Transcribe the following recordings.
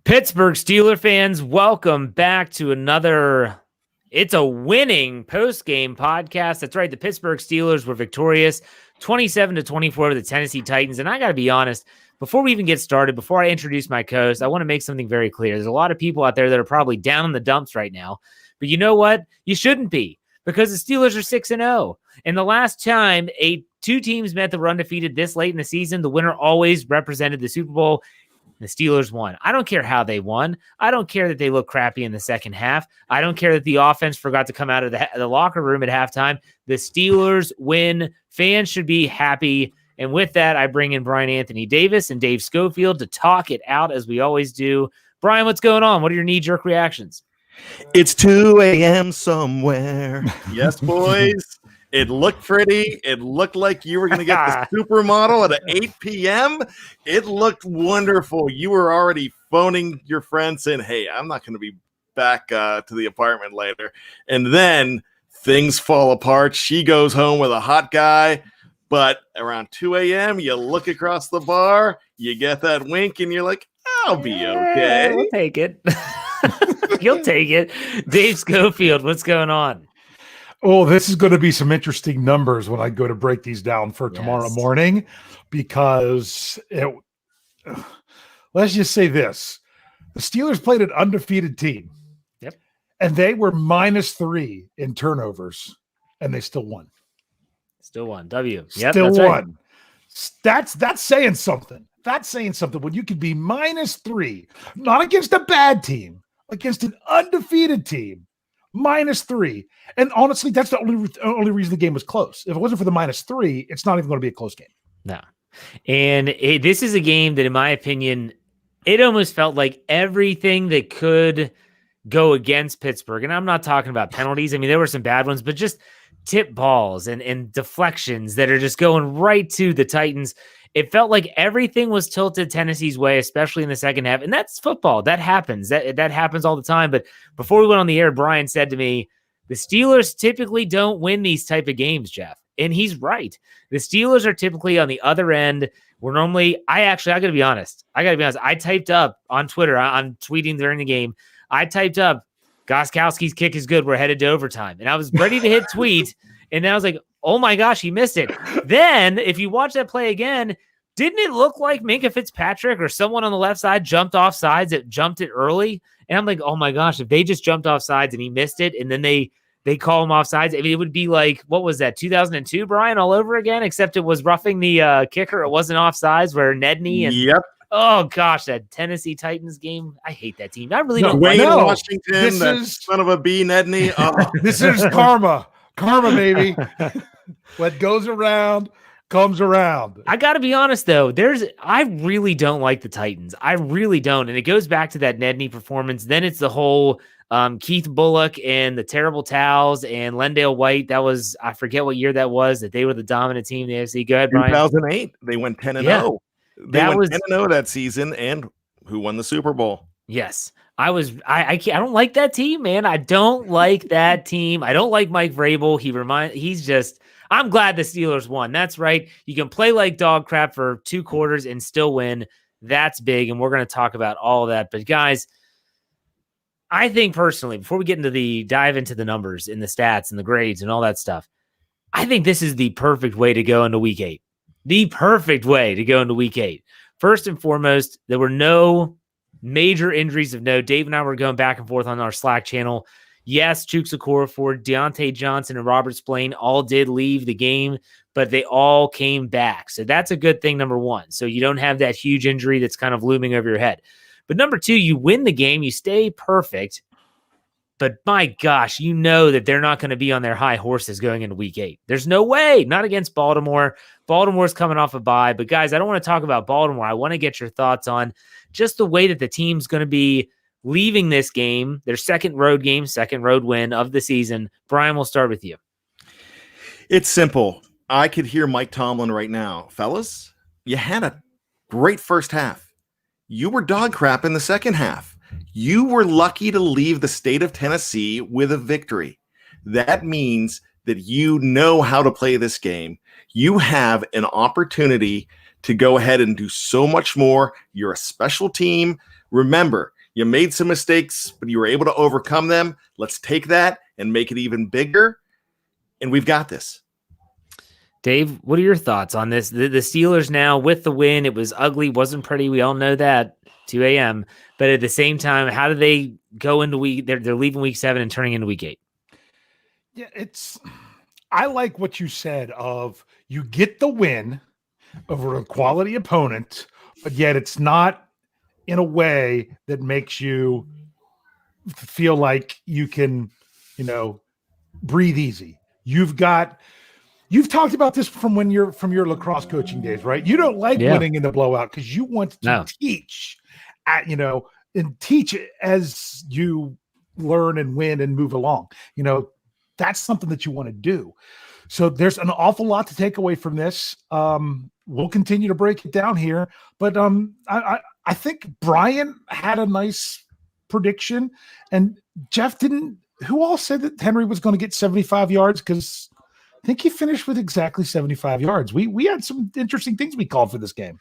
Pittsburgh Steelers fans, welcome back to another It's a Winning post-game podcast. That's right, the Pittsburgh Steelers were victorious 27-24 over the Tennessee Titans. And I got to be honest, before we even get started, before I introduce my co-host, I want to make something very clear. There's a lot of people out there that are probably down in the dumps right now. But you know what? You shouldn't be, because the Steelers are 6-0. And the last time two teams met that were undefeated this late in the season, the winner always represented the Super Bowl. The Steelers won. I don't care how they won. I don't care that they look crappy in the second half. I don't care that the offense forgot to come out of the locker room at halftime. The Steelers win. Fans should be happy. And with that, I bring in Bryan Anthony Davis and Dave Schofield to talk it out as we always do. Bryan, what's going on? What are your knee-jerk reactions? It's 2 a.m. somewhere. Yes, boys. It looked pretty. It looked like you were going to get the supermodel at 8 p.m. It looked wonderful. You were already phoning your friend saying, hey, I'm not going to be back to the apartment later. And then things fall apart. She goes home with a hot guy. But around 2 a.m., you look across the bar, you get that wink, and you're like, I'll be okay. We'll take it. You'll take it. Dave Schofield, what's going on? Oh, this is going to be some interesting numbers when I go to break these down for tomorrow morning, because let's just say this. The Steelers played an undefeated team. Yep. And they were -3 in turnovers, and they still won. Still won. W. Yep, still that's won. Right. That's saying something. That's saying something when you could be -3, not against a bad team, against an undefeated team. -3. And honestly, that's the only reason the game was close. If it wasn't for the -3, it's not even going to be a close game. No. And this is a game that, in my opinion, it almost felt like everything that could go against Pittsburgh. And I'm not talking about penalties. I mean, there were some bad ones, but just tip balls and deflections that are just going right to the Titans. It felt like everything was tilted Tennessee's way, especially in the second half. And that's football. That happens. That happens all the time. But before we went on the air, Bryan said to me, the Steelers typically don't win these type of games, Jeff. And he's right. The Steelers are typically on the other end. We're normally, I got to be honest. I typed up on Twitter, I'm tweeting during the game. I typed up, Gostkowski's kick is good. We're headed to overtime. And I was ready to hit tweet. And then I was like, oh my gosh, he missed it. Then if you watch that play again, didn't it look like Minkah Fitzpatrick or someone on the left side jumped off sides that jumped it early? And I'm like, oh my gosh, if they just jumped off sides and he missed it and then they call him off sides, I mean, it would be like, what was that, 2002, Bryan, all over again, except it was roughing the kicker. It wasn't off sides where Nedney and yep. Oh gosh, that Tennessee Titans game. I hate that team. I really don't Wayne like Washington, that son of a B, Nedney. Oh. This is karma. Karma, baby. What goes around comes around. I got to be honest, though. I really don't like the Titans. I really don't. And it goes back to that Nedney performance. Then it's the whole Keith Bullock and the terrible towels and Lendale White. That was, I forget what year that was, that they were the dominant team in the AFC. Go ahead, Bryan. 2008. They went 10-0. Yeah. They went 10-0 that season, and who won the Super Bowl? Yes. I don't like that team, man. I don't like that team. I don't like Mike Vrabel. I'm glad the Steelers won. That's right. You can play like dog crap for 2 quarters and still win. That's big. And we're going to talk about all of that. But guys, I think personally, before we get dive into the numbers and the stats and the grades and all that stuff, I think this is the perfect way to go into week 8. The perfect way to go into week 8. First and foremost, there were no major injuries of note. Dave and I were going back and forth on our Slack channel. Yes, Chuks Okorafor, Deonte Johnson, and Robert Spillane all did leave the game, but they all came back. So that's a good thing, number one. So you don't have that huge injury that's kind of looming over your head. But number 2, you win the game, you stay perfect. But my gosh, you know that they're not going to be on their high horses going into week 8. There's no way, not against Baltimore. Baltimore's coming off a bye. But guys, I don't want to talk about Baltimore. I want to get your thoughts on just the way that the team's going to be leaving this game, their second road win of the season. Bryan, we'll start with you. It's simple. I could hear Mike Tomlin right now. Fellas, you had a great first half. You were dog crap in the second half. You were lucky to leave the state of Tennessee with a victory. That means that you know how to play this game. You have an opportunity to go ahead and do so much more. You're a special team. Remember, You made some mistakes, but you were able to overcome them. Let's take that and make it even bigger. And we've got this. Dave, what are your thoughts on this? The Steelers now with the win, it was ugly, wasn't pretty. We all know that, 2 a.m. But at the same time, how do they go into they're leaving week 7 and turning into week 8? Yeah, I like what you said of you get the win over a quality opponent, but yet it's not in a way that makes you feel like you can, breathe easy. You've talked about this from your lacrosse coaching days, right? You don't like winning in the blowout because you want to teach and teach as you learn and win and move along. That's something that you want to do. So there's an awful lot to take away from this. We'll continue to break it down here, but I think Bryan had a nice prediction, and Jeff didn't. Who all said that Henry was going to get 75 yards? Because I think he finished with exactly 75 yards. We had some interesting things we called for this game.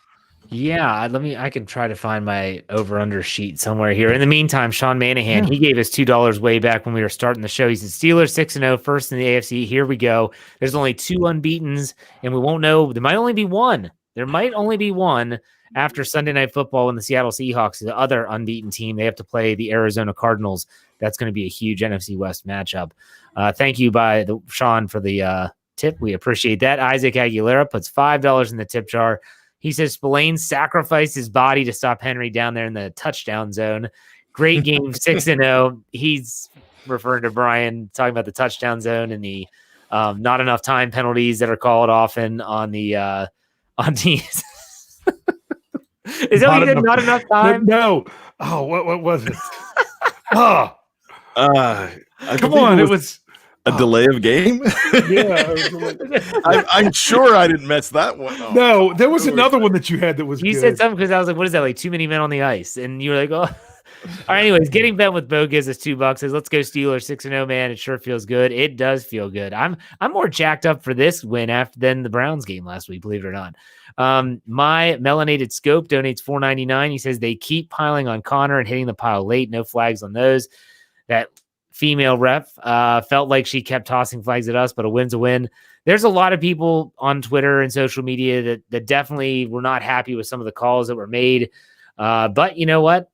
Yeah, I can try to find my over-under sheet somewhere here. In the meantime, Sean Manahan, he gave us $2 way back when we were starting the show. He said, Steelers 6-0, first in the AFC. Here we go. There's only 2 unbeatens, and we won't know. There might only be one. There might only be one after Sunday Night Football when the Seattle Seahawks, the other unbeaten team, they have to play the Arizona Cardinals. That's going to be a huge NFC West matchup. Thank you, Sean, for the tip. We appreciate that. Isaac Aguilera puts $5 in the tip jar. He says Spillane sacrificed his body to stop Henry down there in the touchdown zone. Great game, 6-0. He's referring to Bryan, talking about the touchdown zone and the not enough time penalties that are called often on the on teams. Is that what you did? Not enough time? No. Oh, what was it? Come on, it was a delay of game. Yeah, I'm sure I didn't mess that one up. No, there was another one that you had that was you good. said something because I was like, what is that, like too many men on the ice? And you were like, oh. All right, anyways, getting bent with Bo gives us $2. Says, let's go Steelers 6-0, man. It sure feels good. It does feel good. I'm more jacked up for this win than the Browns game last week, believe it or not. My melanated scope donates $4.99. He says they keep piling on Connor and hitting the pile late. No flags on those. That female ref felt like she kept tossing flags at us, but a win's a win. There's a lot of people on Twitter and social media that definitely were not happy with some of the calls that were made. But you know what?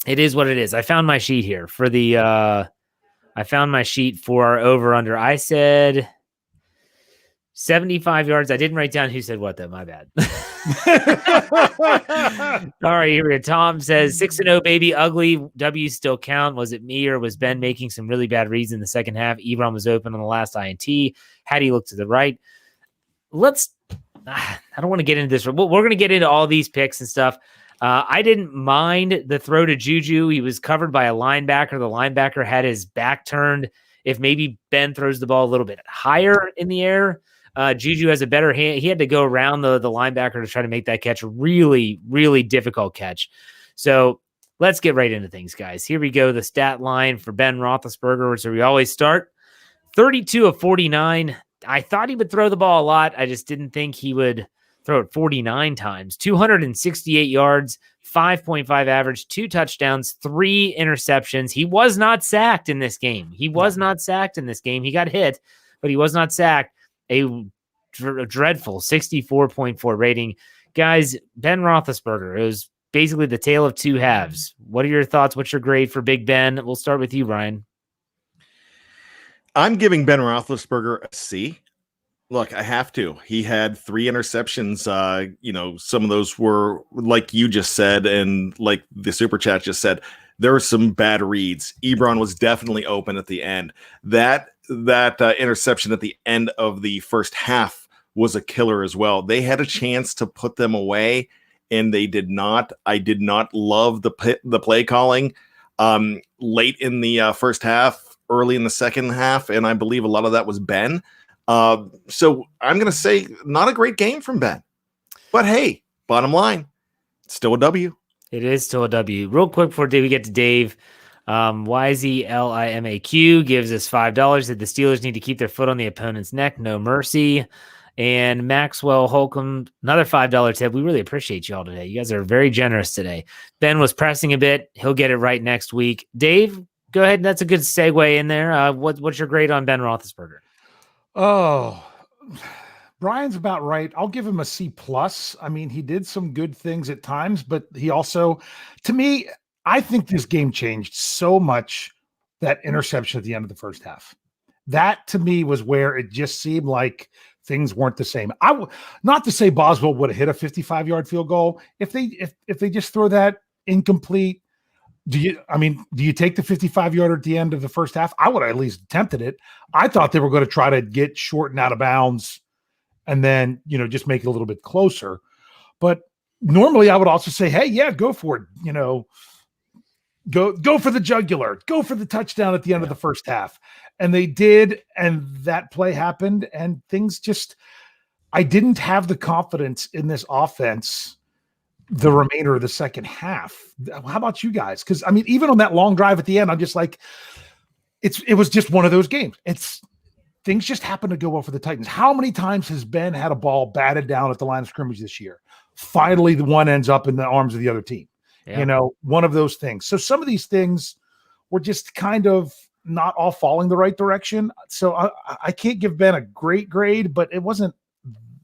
It is what it is. I found my sheet here for our over-under. I said 75 yards. I didn't write down who said what, though. My bad. All right, here we go. Tom says 6-0, baby. Ugly. W still count. Was it me or was Ben making some really bad reads in the second half? Ebron was open on the last INT. Had he looked to the right? I don't want to get into this. We're going to get into all these picks and stuff. I didn't mind the throw to Juju. He was covered by a linebacker. The linebacker had his back turned. If maybe Ben throws the ball a little bit higher in the air, Juju has a better hand. He had to go around the linebacker to try to make that catch. Really, really difficult catch. So let's get right into things, guys. Here we go. The stat line for Ben Roethlisberger, which we always start. 32 of 49. I thought he would throw the ball a lot. I just didn't think he would throw it 49 times, 268 yards, 5.5 average, 2 touchdowns, 3 interceptions. He was not sacked in this game. He got hit, but he was not sacked. A dreadful 64.4 rating. Guys, Ben Roethlisberger, it was basically the tale of two halves. What are your thoughts? What's your grade for Big Ben? We'll start with you, Bryan. I'm giving Ben Roethlisberger a C. Look, I have to. He had 3 interceptions. Some of those were like you just said, and like the super chat just said, there were some bad reads. Ebron was definitely open at the end. That interception at the end of the first half was a killer as well. They had a chance to put them away, and they did not. I did not love the play calling late in the first half, early in the second half, and I believe a lot of that was Ben. So I'm going to say not a great game from Ben. But hey, bottom line, it's still a W. It is still a W. Real quick before we get to Dave, YZLIMAQ gives us $5 that the Steelers need to keep their foot on the opponent's neck. No mercy. And Maxwell Holcomb, another $5 tip. We really appreciate you all today. You guys are very generous today. Ben was pressing a bit. He'll get it right next week. Dave, go ahead. That's a good segue in there. What's your grade on Ben Roethlisberger? Oh, Brian's about right. I'll give him a C+. I mean, he did some good things at times, but he also, to me, I think this game changed so much, that interception at the end of the first half. That, to me, was where it just seemed like things weren't the same. Not to say Boswell would have hit a 55-yard field goal. If they just throw that incomplete, do you take the 55-yarder at the end of the first half? I would have at least attempted it. I thought they were going to try to get short and out of bounds and then, just make it a little bit closer. But normally I would also say, hey, yeah, go for it. Go for the jugular, go for the touchdown at the end of the first half. And they did. And that play happened, and things I didn't have the confidence in this offense the remainder of the second half. How about you guys? Because even on that long drive at the end, I'm just like, it was just one of those games. Things just happen to go well for the Titans. How many times has Ben had a ball batted down at the line of scrimmage this year? Finally, the one ends up in the arms of the other team. Yeah. One of those things. So some of these things were just kind of not all falling the right direction. So I can't give Ben a great grade, but it wasn't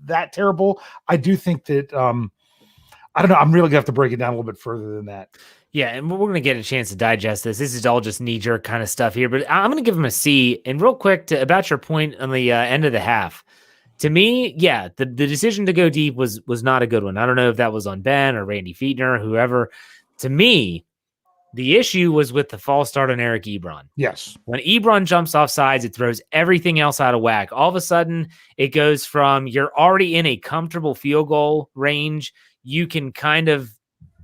that terrible. I do think that I don't know. I'm really gonna have to break it down a little bit further than that. Yeah, and we're going to get a chance to digest this. This is all just knee-jerk kind of stuff here, but I'm going to give him a C. And real quick, about your point on the end of the half, to me, yeah, the decision to go deep was not a good one. I don't know if that was on Ben or Randy Fiedner or whoever. To me, the issue was with the false start on Eric Ebron. Yes. When Ebron jumps off sides, it throws everything else out of whack. All of a sudden, it goes from you're already in a comfortable field goal range. You can kind of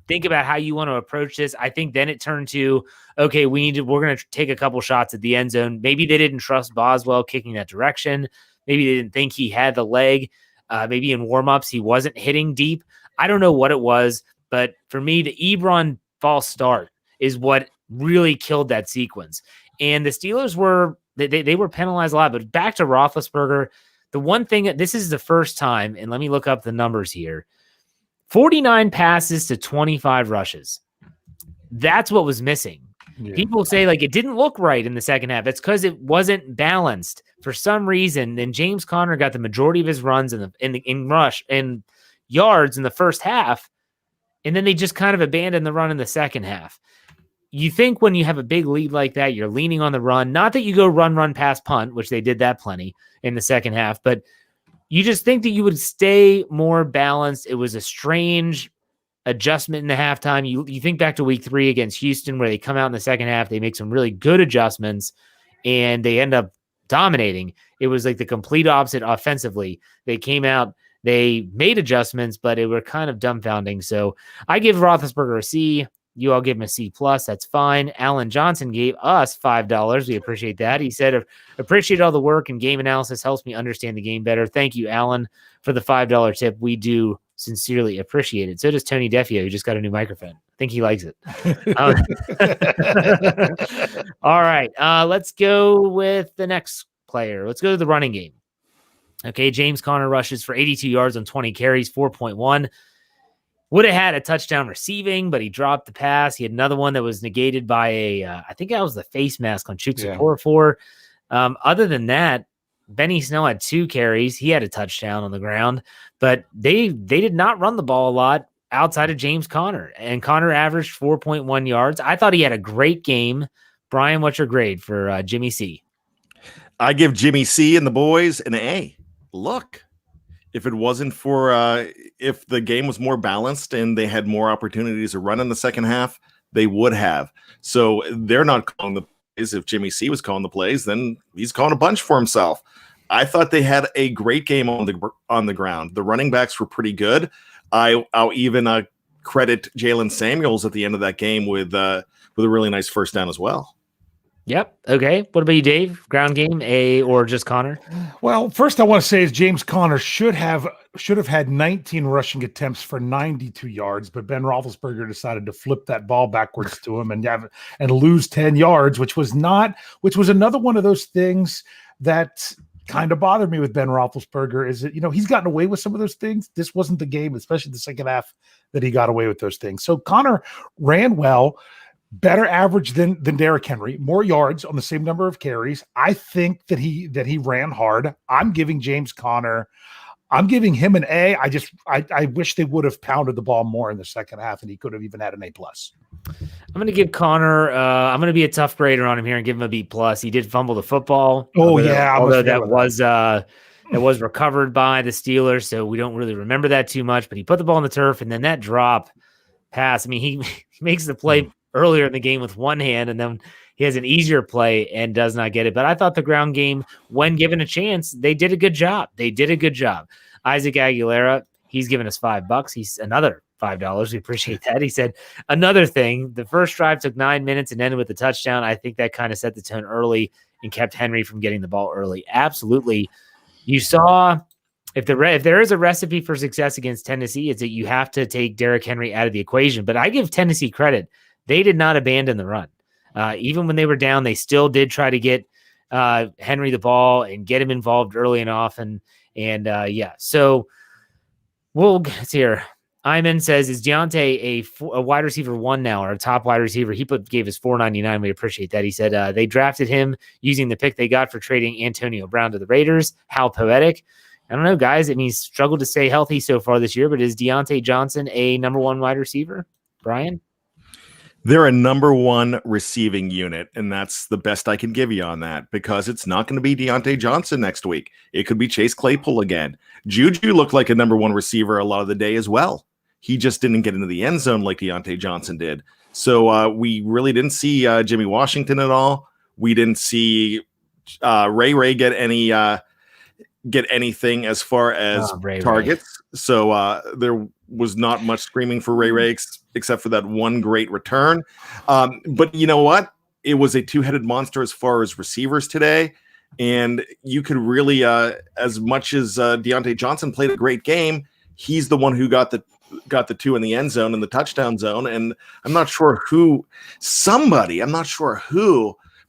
think about how you want to approach this. I think then it turned to, okay, we're going to take a couple shots at the end zone. Maybe they didn't trust Boswell kicking that direction. Maybe they didn't think he had the leg. Maybe in warmups, he wasn't hitting deep. I don't know what it was, but for me, the Ebron false start is what really killed that sequence. And the Steelers they were penalized a lot, but back to Roethlisberger, the one thing, this is the first time, and let me look up the numbers here, 49 passes to 25 rushes. That's what was missing. Yeah. People say it didn't look right in the second half. That's because it wasn't balanced for some reason. Then James Conner got the majority of his runs in rush and yards in the first half, and then they just kind of abandoned the run in the second half. You think when you have a big lead like that, you're leaning on the run. Not that you go run, pass, punt, which they did that plenty in the second half, but you just think that you would stay more balanced. It was a strange adjustment in the halftime. You think back to week 3 against Houston, where they come out in the second half, they make some really good adjustments, and they end up dominating. It was like the complete opposite offensively. They came out, they made adjustments, but it were kind of dumbfounding. So I give Roethlisberger a C. You all give him a C+. That's fine. Alan Johnson gave us $5. We appreciate that. He said, appreciate all the work and game analysis. Helps me understand the game better. Thank you, Alan, for the $5 tip. We do sincerely appreciate it. So does Tony Defio, who just got a new microphone. I think he likes it. All right. Let's go with the next player. Let's go to the running game. Okay, James Conner rushes for 82 yards on 20 carries, 4.1. Would have had a touchdown receiving, but he dropped the pass. He had another one that was negated by I think that was the face mask on Chukwuekorfor. Other than that, Benny Snell had 2 carries. He had a touchdown on the ground, but they did not run the ball a lot outside of James Conner. And Conner averaged 4.1 yards. I thought he had a great game. Brian, what's your grade for Jimmy C? I give Jimmy C and the boys an A. Look. If it wasn't for if the game was more balanced and they had more opportunities to run in the second half, they would have. So they're not calling the plays. If Jimmy C was calling the plays, then he's calling a bunch for himself. I thought they had a great game on the ground. The running backs were pretty good. I'll even credit Jalen Samuels at the end of that game with a really nice first down as well. Yep. Okay. What about you, Dave? Ground game, A, or just Conner? Well, first I want to say is James Conner should have had 19 rushing attempts for 92 yards, but Ben Roethlisberger decided to flip that ball backwards to him and lose 10 yards, which was another one of those things that kind of bothered me with Ben Roethlisberger is that, he's gotten away with some of those things. This wasn't the game, especially the second half, that he got away with those things. So Connor ran well, better average than Derrick Henry, more yards on the same number of carries. I think that he ran hard. I'm giving I'm giving him an A. I wish they would have pounded the ball more in the second half, and he could have even had an A+. I'm going to give Connor. I'm going to be a tough grader on him here and give him a B+. He did fumble the football. Although that was recovered by the Steelers, so we don't really remember that too much. But he put the ball on the turf, and then that drop pass. I mean, he makes the play earlier in the game with one hand, and then he has an easier play and does not get it. But I thought the ground game, when given a chance, they did a good job. Isaac Aguilera, he's given us $5. He's another $5. We appreciate that. He said, another thing, the first drive took 9 minutes and ended with a touchdown. I think that kind of set the tone early and kept Henry from getting the ball early. Absolutely. You saw if there is a recipe for success against Tennessee, it's that you have to take Derrick Henry out of the equation. But I give Tennessee credit. They did not abandon the run. Even when they were down, they still did try to get Henry the ball and get him involved early and often. And so we'll get here. Iman says, is Deonte a wide receiver 1 now, or a top wide receiver? He gave us $4.99. We appreciate that. He said they drafted him using the pick they got for trading Antonio Brown to the Raiders. How poetic. I don't know, guys. I mean, he's struggled to stay healthy so far this year, but is Deonte Johnson a number 1 wide receiver? Brian? They're a number 1 receiving unit, and that's the best I can give you on that, because it's not going to be Deontay Johnson next week. It could be Chase Claypool again. Juju looked like a number 1 receiver a lot of the day as well. He just didn't get into the end zone like Deontay Johnson did. So we really didn't see Jimmy Washington at all. We didn't see Ray get anything as far as targets. So there was not much screaming for Ray except for that one great return. But you know what? It was a two-headed monster as far as receivers today. And you could really, as much as Deontay Johnson played a great game, he's the one who got the 2 in the end zone and the touchdown zone. And I'm not sure who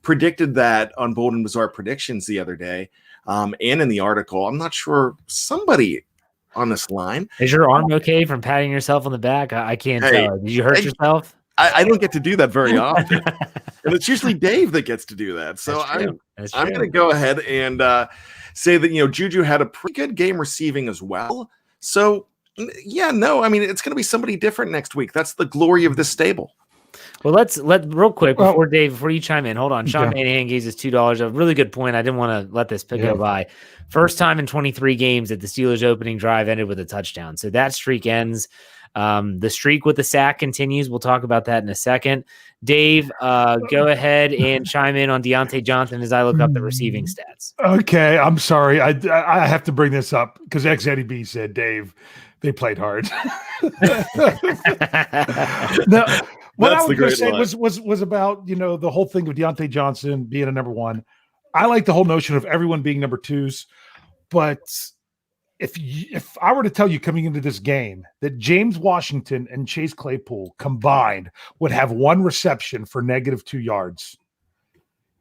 predicted that on Bold and Bizarre Predictions the other day. And in the article, I'm not sure, somebody on this line. Is your arm okay from patting yourself on the back? I can't tell. Did you hurt yourself? I don't get to do that very often. And it's usually Dave that gets to do that. So I'm going to go ahead and say that, Juju had a pretty good game receiving as well. So, I mean, it's going to be somebody different next week. That's the glory of this stable. Well, let real quick before you chime in, hold on. Sean Manahan gave us $2. A really good point. I didn't want to let this go by. First time in 23 games that the Steelers opening drive ended with a touchdown. So that streak ends. The streak with the sack continues. We'll talk about that in a second. Dave, go ahead and chime in on Deontay Johnson as I look up the receiving stats. Okay, I'm sorry. I have to bring this up because Eddie B said, Dave, they played hard. No. What I was going to say was about, the whole thing of Deontay Johnson being a number 1. I like the whole notion of everyone being number 2s. But if I were to tell you coming into this game that James Washington and Chase Claypool combined would have 1 reception for -2 yards,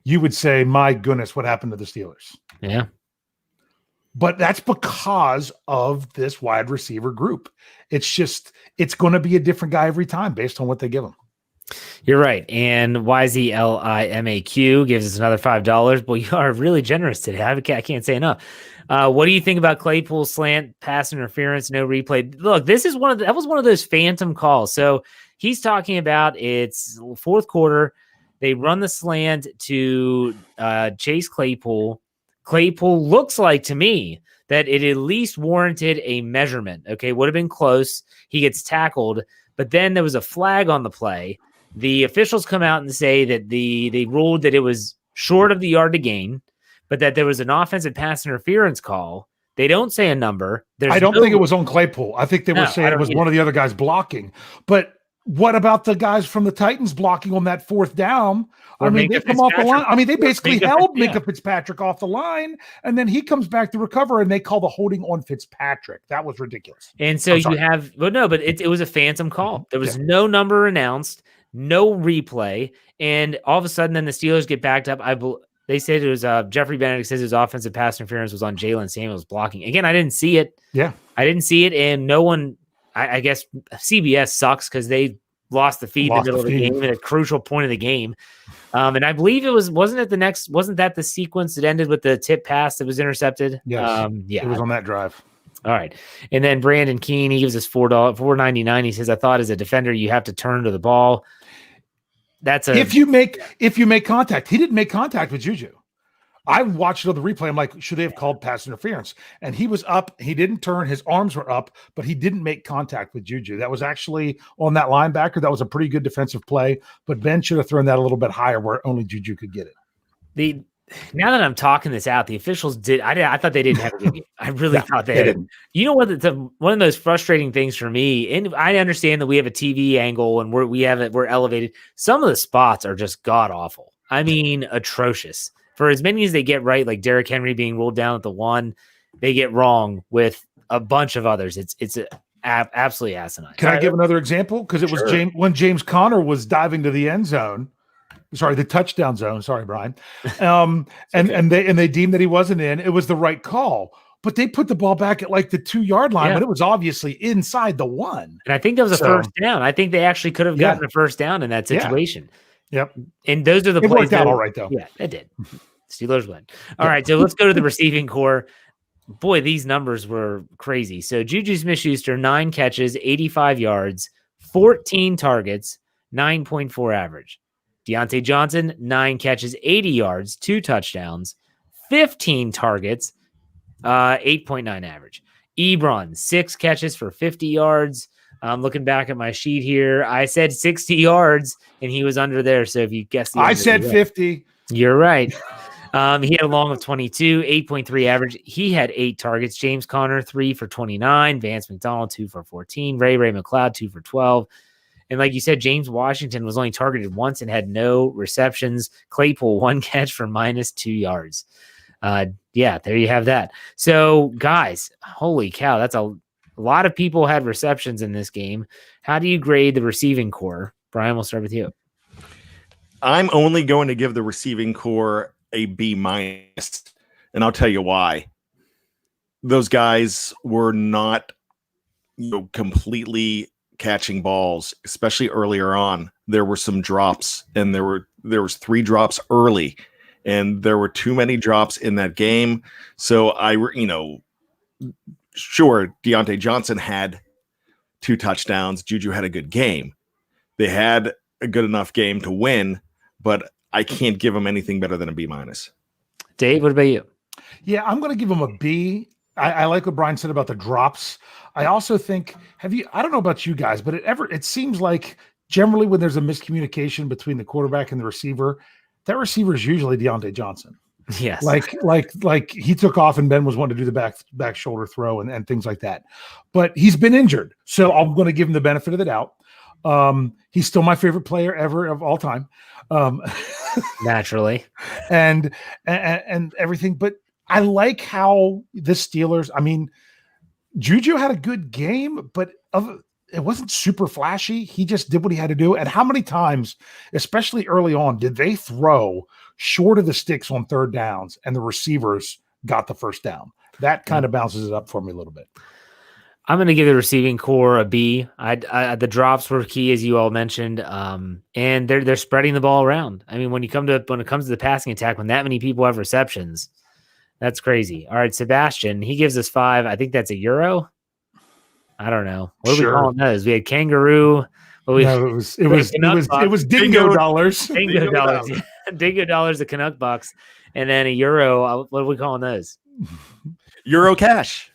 you would say, my goodness, what happened to the Steelers? Yeah. But that's because of this wide receiver group. It's going to be a different guy every time based on what they give him. You're right. And YZLIMAQ gives us another $5. Well, you are really generous today. I can't say enough. What do you think about Claypool's slant pass interference, no replay? Look, that was one of those phantom calls. So he's talking about it's fourth quarter. They run the slant to Chase Claypool. Claypool looks like to me that it at least warranted a measurement. Okay, would have been close. He gets tackled, but then there was a flag on the play. The officials come out and say that they ruled that it was short of the yard to gain, but that there was an offensive pass interference call. They don't say a number. I don't think it was on Claypool. I think they were saying it was one of the other guys blocking. But what about the guys from the Titans blocking on that 4th down? Or they come off the line. They basically held Minka Fitzpatrick off the line, and then he comes back to recover, and they call the holding on Fitzpatrick. That was ridiculous. And so you have – but it was a phantom call. There was no number announced, no replay, and all of a sudden then the Steelers get backed up. They said it was Jeffrey Benedict says his offensive pass interference was on Jalen Samuels blocking. Again, I didn't see it. Yeah. I didn't see it, and no one, I guess CBS sucks because they lost the feed in the middle of the game at a crucial point of the game. And I believe it wasn't that the sequence that ended with the tip pass that was intercepted? Yes. Yeah. It was on that drive. All right. And then Brandon Keene, he gives us $4.99. He says, I thought as a defender, you have to turn to the ball. That's if you make contact. He didn't make contact with Juju. I watched it on the replay. I'm like, should they have called pass interference? And he was up. He didn't turn. His arms were up, but he didn't make contact with Juju. That was actually on that linebacker. That was a pretty good defensive play, but Ben should have thrown that a little bit higher where only Juju could get it. Now that I'm talking this out, the officials did. I thought they didn't have a good game. I really thought they didn't. You know what? One of the most frustrating things for me, and I understand that we have a TV angle and we're elevated. Some of the spots are just god awful. I mean, atrocious. For as many as they get right, like Derrick Henry being ruled down at the 1, they get wrong with a bunch of others. It's absolutely asinine. Can I give another example? Because it was when James Conner was diving to the end zone. Sorry, the touchdown zone. Sorry, Brian. And they deemed that he wasn't in. It was the right call, but they put the ball back at like the 2-yard line, but it was obviously inside the 1. And I think that was a first down. I think they actually could have gotten a first down in that situation. Yep. And those are the plays that worked out all right, though. Yeah, it did. Steelers win. All right, so let's go to the receiving core. Boy, these numbers were crazy. So Juju Smith-Schuster, 9 catches, 85 yards, 14 targets, 9.4 average. Deonte Johnson, 9 catches, 80 yards, 2 touchdowns, 15 targets, 8.9 average. Ebron, 6 catches for 50 yards. I'm looking back at my sheet here. I said 60 yards, and he was under there. So if you guessed, I said 50. You're right. He had a long of 22, 8.3 average. He had 8 targets. James Conner, 3 for 29. Vance McDonald, 2 for 14. Ray McLeod, 2 for 12. And like you said, James Washington was only targeted once and had no receptions. Claypool, 1 catch for -2 yards. Yeah, there you have that. So, guys, holy cow, that's a lot of people had receptions in this game. How do you grade the receiving core? Brian, we'll start with you. I'm only going to give the receiving core a B-, and I'll tell you why. Those guys were not, completely catching balls, especially earlier on. There were some drops, and there was 3 drops early, and there were too many drops in that game. So sure, Deonte Johnson had 2 touchdowns. Juju had a good game. They had a good enough game to win, but I can't give them anything better than a B-. Dave, what about you? Yeah, I'm going to give them a B. I like what Brian said about the drops. I also think, I don't know about you guys, but it seems like generally when there's a miscommunication between the quarterback and the receiver, that receiver is usually Deonte Johnson. Yes. Like he took off and Ben was wanting to do the back shoulder throw and things like that. But he's been injured. So I'm going to give him the benefit of the doubt. He's still my favorite player ever of all time. Naturally. And everything. But I like how the Steelers, Juju had a good game, but it wasn't super flashy. He just did what he had to do. And how many times, especially early on, did they throw short of the sticks on 3rd downs and the receivers got the first down? That kind of bounces it up for me a little bit. I'm going to give the receiving core a B. The drops were key, as you all mentioned, and they're spreading the ball around. When it comes to the passing attack, when that many people have receptions, that's crazy. All right, Sebastian, he gives us 5. I think that's a euro. I don't know. What are we calling those? We had kangaroo. It was dingo dollars. Dingo dollars. Yeah. Dingo dollars, the Canuck bucks, and then a euro. What are we calling those? Euro cash.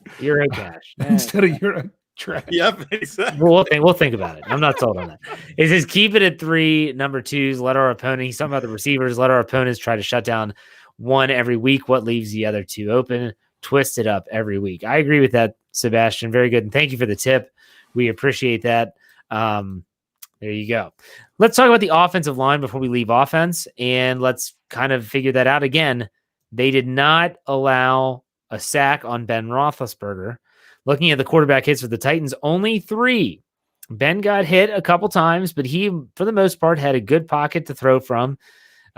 Instead of Euro trash. Yep, exactly. We'll think about it. I'm not sold on that. It says keep it at 3 number 2s. Let our opponent. He's talking about the receivers. Let our opponents try to shut down 1 every week. What leaves the other 2 open? Twist it up every week. I agree with that, Sebastian. Very good, and thank you for the tip. We appreciate that. There you go. Let's talk about the offensive line before we leave offense, and let's kind of figure that out again. They did not allow a sack on Ben Roethlisberger. Looking at the quarterback hits for the Titans, only 3. Ben got hit a couple times, but he, for the most part, had a good pocket to throw from.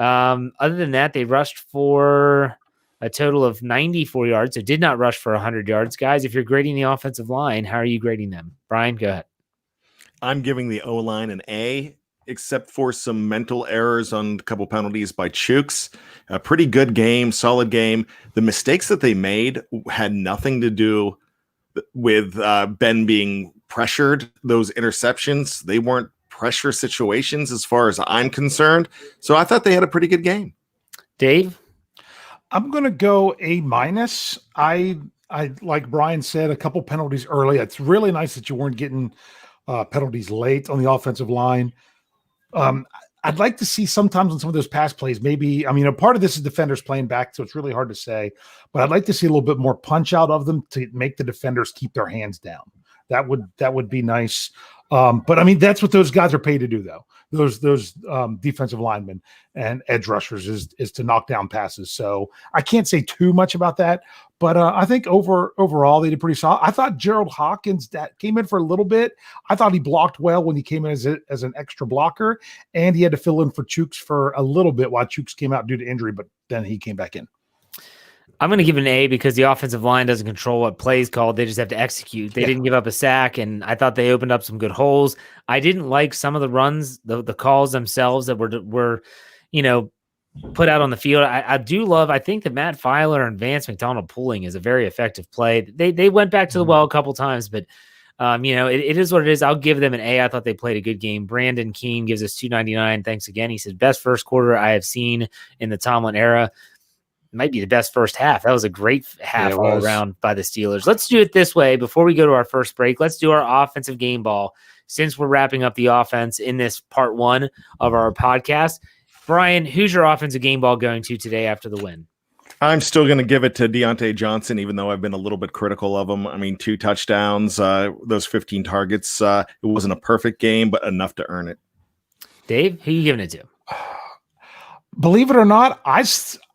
Other than that, they rushed for a total of 94 yards. So did not rush for 100 yards. Guys, if you're grading the offensive line, how are you grading them? Brian, go ahead. I'm giving the O-line an A, except for some mental errors on a couple penalties by Chooks. A pretty good game, solid game. The mistakes that they made had nothing to do with Ben being pressured. Those interceptions, they weren't pressure situations as far as I'm concerned. So I thought they had a pretty good game. Dave? I'm going to go A-. I like Brian said, a couple penalties early. It's really nice that you weren't getting penalties late on the offensive line. I'd like to see sometimes on some of those pass plays, maybe, a part of this is defenders playing back, so it's really hard to say, but I'd like to see a little bit more punch out of them to make the defenders keep their hands down. That would be nice. But that's what those guys are paid to do, though. Those defensive linemen and edge rushers is to knock down passes. So I can't say too much about that, but I think overall they did pretty solid. I thought Gerald Hawkins that came in for a little bit. I thought he blocked well when he came in as an extra blocker, and he had to fill in for Chooks for a little bit while Chooks came out due to injury, but then he came back in. I'm going to give it an A because the offensive line doesn't control what plays called. They just have to execute. They didn't give up a sack, and I thought they opened up some good holes. I didn't like some of the runs, the calls themselves that were put out on the field. I do love, I think that Matt Filer and Vance McDonald pulling is a very effective play. They went back to the well a couple times, but it is what it is. I'll give them an A. I thought they played a good game. Brandon Keene gives us 299. Thanks again. He said, best first quarter I have seen in the Tomlin era. Might be the best first half. That was a great half all around by the Steelers. Let's do it this way. Before we go to our first break, let's do our offensive game ball since we're wrapping up the offense in this part one of our podcast. Brian, who's your offensive game ball going to today after the win? I'm still going to give it to Deonte Johnson, even though I've been a little bit critical of him. 2 touchdowns, those 15 targets. It wasn't a perfect game, but enough to earn it. Dave, who are you giving it to? Believe it or not,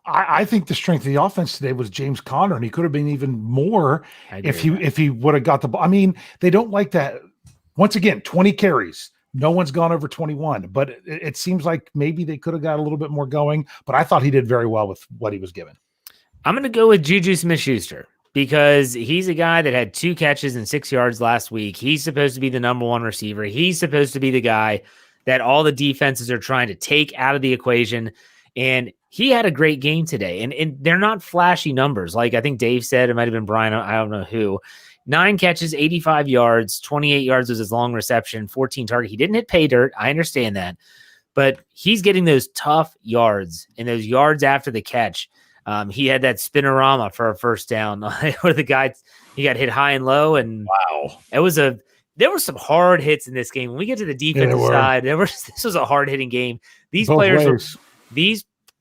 I think the strength of the offense today was James Conner, and he could have been even more if he would have got the ball. They don't like that. Once again, 20 carries. No one's gone over 21, but it seems like maybe they could have got a little bit more going, but I thought he did very well with what he was given. I'm going to go with Juju Smith-Schuster because he's a guy that had 2 catches and 6 yards last week. He's supposed to be the number one receiver. He's supposed to be the guy that all the defenses are trying to take out of the equation. And he had a great game today. And they're not flashy numbers. Like I think Dave said, it might have been Brian, I don't know who. 9 catches, 85 yards, 28 yards was his long reception, 14 target. He didn't hit pay dirt. I understand that. But he's getting those tough yards and those yards after the catch. He had that spinorama for a first down where the guy, he got hit high and low. And wow, there were some hard hits in this game. When we get to the defensive side, this was a hard hitting game. These players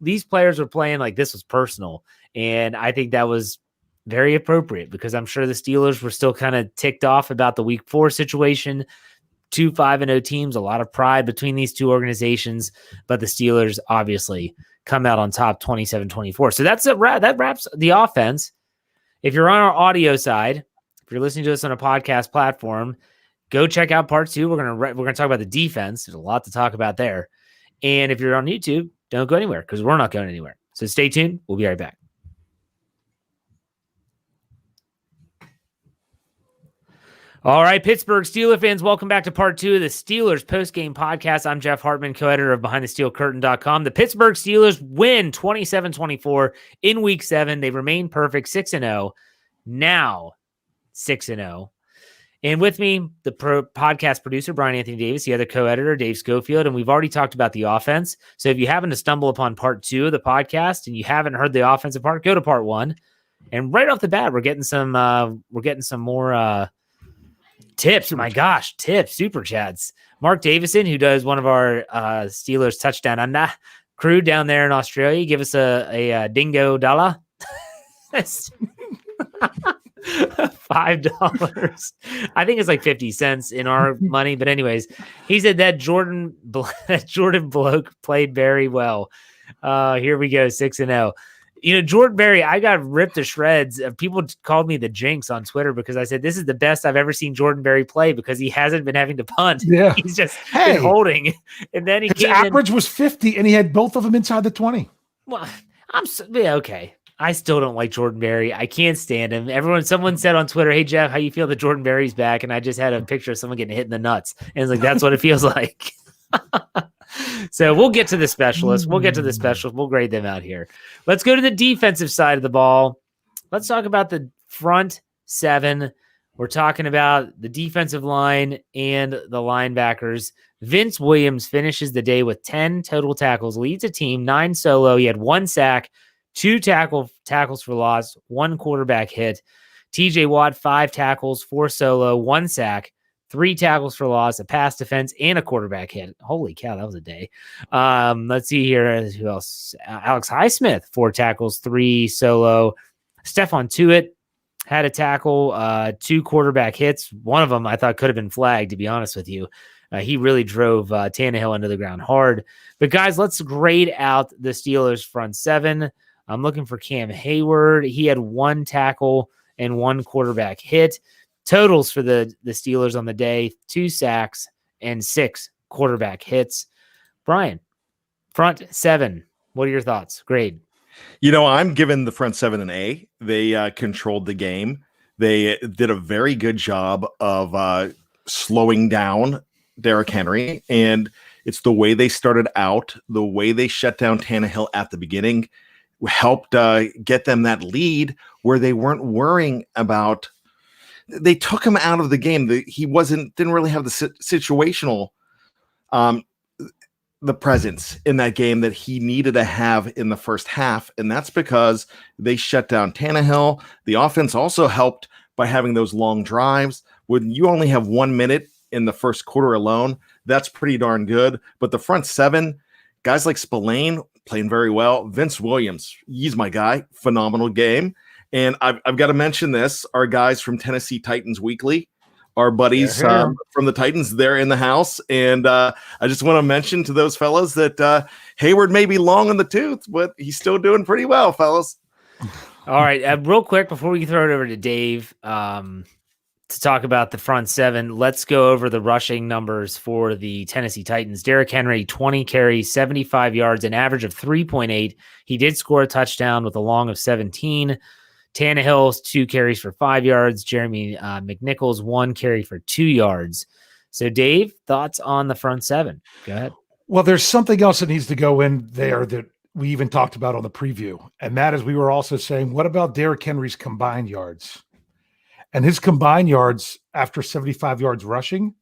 these players were playing like this was personal. And I think that was very appropriate because I'm sure the Steelers were still kind of ticked off about the week 4 situation. 2 5-0 teams, a lot of pride between these two organizations, but the Steelers obviously come out on top 27-24. So that wraps the offense. If you're on our audio side, if you're listening to us on a podcast platform, go check out part 2. We're going to talk about the defense. There's a lot to talk about there. And if you're on YouTube, don't go anywhere because we're not going anywhere. So stay tuned. We'll be right back. All right, Pittsburgh Steelers fans, welcome back to part 2 of the Steelers Post-Game Podcast. I'm Jeff Hartman, co-editor of BehindTheSteelCurtain.com. The Pittsburgh Steelers win 27-24 in Week 7. They remain perfect, 6-0. Now 6-0. And with me, the podcast producer, Bryan Anthony Davis, the other co-editor, Dave Schofield, and we've already talked about the offense. So if you happen to stumble upon part 2 of the podcast and you haven't heard the offensive part, go to part 1. And right off the bat, we're getting some more tips. My gosh, tips, super chats. Mark Davison, who does one of our Steelers touchdown and crew down there in Australia, give us a dingo dollar. $5. I think it's like 50 cents in our money. But anyways, he said that Jordan bloke played very well. Here we go, 6-0. Jordan Berry, I got ripped to shreds. People called me the jinx on Twitter because I said this is the best I've ever seen Jordan Berry play because he hasn't been having to punt. Yeah. He's just been holding. And then his average was 50, and he had both of them inside the 20. Well, okay. I still don't like Jordan Berry. I can't stand him. Someone said on Twitter, "Hey Jeff, how you feel that Jordan Berry's back?" And I just had a picture of someone getting hit in the nuts, and it's like that's what it feels like. So we'll get to the specialists. We'll grade them out here. Let's go to the defensive side of the ball. Let's talk about the front seven. We're talking about the defensive line and the linebackers. Vince Williams finishes the day with 10 total tackles, leads a team, 9 solo. He had 1 sack, 2 tackles for loss, 1 quarterback hit. TJ Watt, 5 tackles, 4 solo, 1 sack, 3 tackles for loss, a pass defense, and a quarterback hit. Holy cow, that was a day. Let's see here. Who else? Alex Highsmith, 4 tackles, 3 solo. Stephon Tuitt had a tackle, 2 quarterback hits. One of them I thought could have been flagged, to be honest with you. He really drove Tannehill into the ground hard. But, guys, let's grade out the Steelers' front seven. I'm looking for Cam Hayward. He had 1 tackle and 1 quarterback hit. Totals for the Steelers on the day, 2 sacks and 6 quarterback hits. Brian, front seven, what are your thoughts? Grade. I'm giving the front seven an A. They controlled the game. They did a very good job of slowing down Derrick Henry, and it's the way they started out, the way they shut down Tannehill at the beginning helped get them that lead where they weren't worrying about. They took him out of the game. He didn't really have the situational, the presence in that game that he needed to have in the first half. And that's because they shut down Tannehill. The offense also helped by having those long drives. When you only have 1 minute in the first quarter alone, that's pretty darn good. But the front seven, guys like Spillane playing very well. Vince Williams, he's my guy. Phenomenal game. And I've got to mention this. Our guys from Tennessee Titans Weekly, our buddies from the Titans, they're in the house. And I just want to mention to those fellas that Hayward may be long in the tooth, but he's still doing pretty well, fellas. All right. Real quick, before we throw it over to Dave to talk about the front seven, let's go over the rushing numbers for the Tennessee Titans. Derrick Henry, 20 carries, 75 yards, an average of 3.8. He did score a touchdown with a long of 17. Tannehill's 2 carries for 5 yards. Jeremy McNichols, 1 carry for 2 yards. So, Dave, thoughts on the front seven? Go ahead. Well, there's something else that needs to go in there that we even talked about on the preview. And that is we were also saying, what about Derrick Henry's combined yards? And his combined yards after 75 yards rushing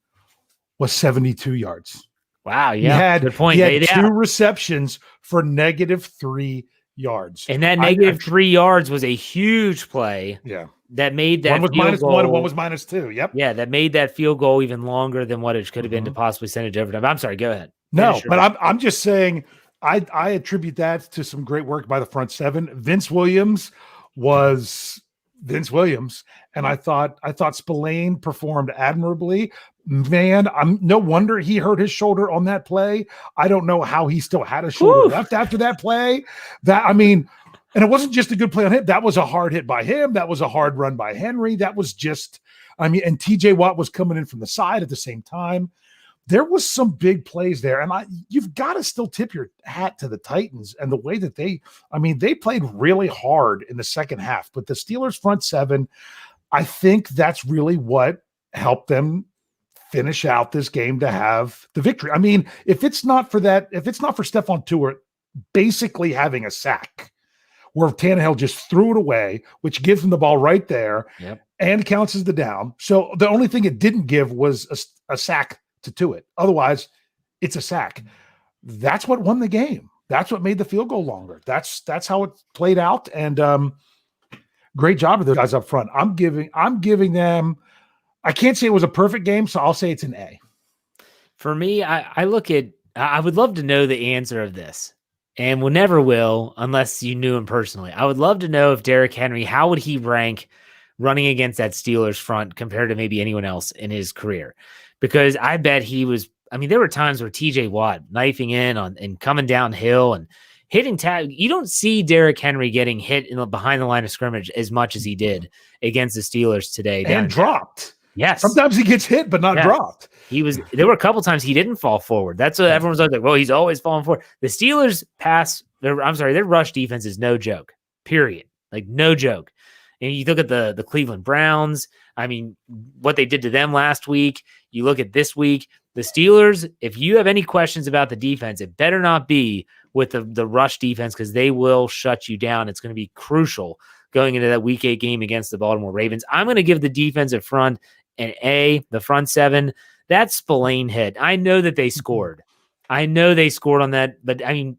was 72 yards. Wow, yeah, good point. He had 2 receptions for -3 yards. And that -3 yards was a huge play. Yeah. That made that one was -1 and one was -2. Yep. Yeah, that made that field goal even longer than what it could have been to possibly send it to overtime. I'm sorry, go ahead. No, but I'm just saying I attribute that to some great work by the front seven. Vince Williams was Vince Williams, and I thought Spillane performed admirably. Man, no wonder he hurt his shoulder on that play. I don't know how he still had a shoulder left after that play. And it wasn't just a good play on him. That was a hard hit by him. That was a hard run by Henry. That was just, and TJ Watt was coming in from the side at the same time. There was some big plays there, and you've got to still tip your hat to the Titans and the way that they played really hard in the second half. But the Steelers front seven, I think that's really what helped them finish out this game to have the victory. I mean, if it's not for Stephon Tuitt basically having a sack where Tannehill just threw it away, which gives him the ball right there and counts as the down. So the only thing it didn't give was a sack to Tuitt. Otherwise, it's a sack. That's what won the game. That's what made the field goal longer. That's how it played out. And great job of the guys up front. I'm giving them. I can't say it was a perfect game, so I'll say it's an A. For me, I would love to know the answer of this, and we never will unless you knew him personally. I would love to know if Derrick Henry, how would he rank running against that Steelers front compared to maybe anyone else in his career? Because I bet he was, there were times where TJ Watt knifing in and coming downhill, and hitting tag. You don't see Derrick Henry getting hit behind the line of scrimmage as much as he did against the Steelers today. And dropped. Yes. Sometimes he gets hit, but not dropped. There were a couple times he didn't fall forward. That's what everyone's like, well, he's always falling forward. The Steelers their rush defense is no joke, period. Like, no joke. And you look at the Cleveland Browns. I mean, what they did to them last week. You look at this week. The Steelers, if you have any questions about the defense, it better not be with the rush defense, because they will shut you down. It's going to be crucial going into that Week 8 game against the Baltimore Ravens. I'm going to give the defensive front an A, the front seven. That Spillane hit, I know that they scored. I know they scored on that, but I mean,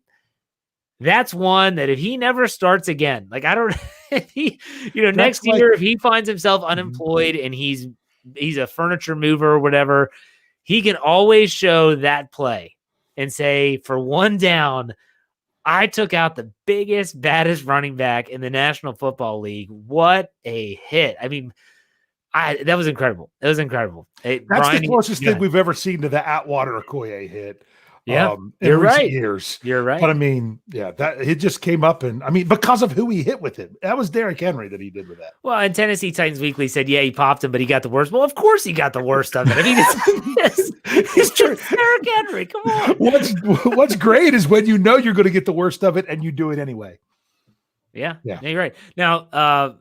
that's one that if he never starts again, like, I don't, if he, next year, if he finds himself unemployed and he's a furniture mover or whatever, he can always show that play and say, for one down, I took out the biggest, baddest running back in the National Football League. What a hit. I mean, that was incredible. It was incredible. Hey, That's Bryan, the closest thing we've ever seen to the Atwater Okoye hit. Yeah, you're right. Years. You're right. But I mean, that it just came up, and I mean, because of who he hit with it. That was Derrick Henry that he did with that. Well, and Tennessee Titans Weekly said, yeah, he popped him, but he got the worst. Well, of course he got the worst of it. I mean, it's true. Derrick Henry, come on. What's great is when you know you're going to get the worst of it and you do it anyway. Yeah, you're right. Now,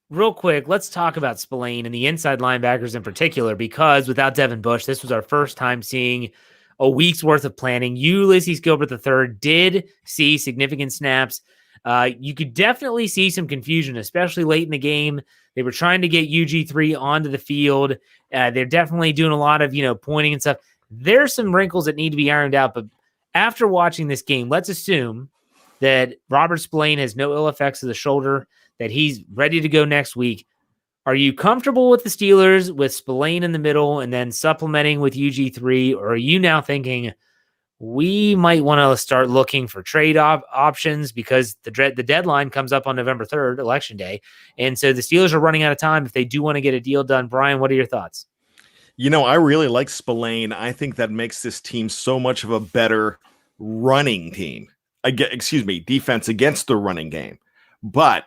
real quick, let's talk about Spillane and the inside linebackers in particular, because without Devin Bush, this was our first time seeing a week's worth of planning. Ulysses Gilbert III did see significant snaps. You could definitely see some confusion, especially late in the game. They were trying to get UG3 onto the field. They're definitely doing a lot of, pointing and stuff. There's some wrinkles that need to be ironed out, but after watching this game, let's assume that Robert Spillane has no ill effects of the shoulder, that he's ready to go next week. Are you comfortable with the Steelers with Spillane in the middle and then supplementing with UG3? Or are you now thinking we might want to start looking for trade options, because the deadline comes up on November 3rd, Election Day. And so the Steelers are running out of time if they do want to get a deal done. Bryan, what are your thoughts? I really like Spillane. I think that makes this team so much of a better running team. Defense against the running game. But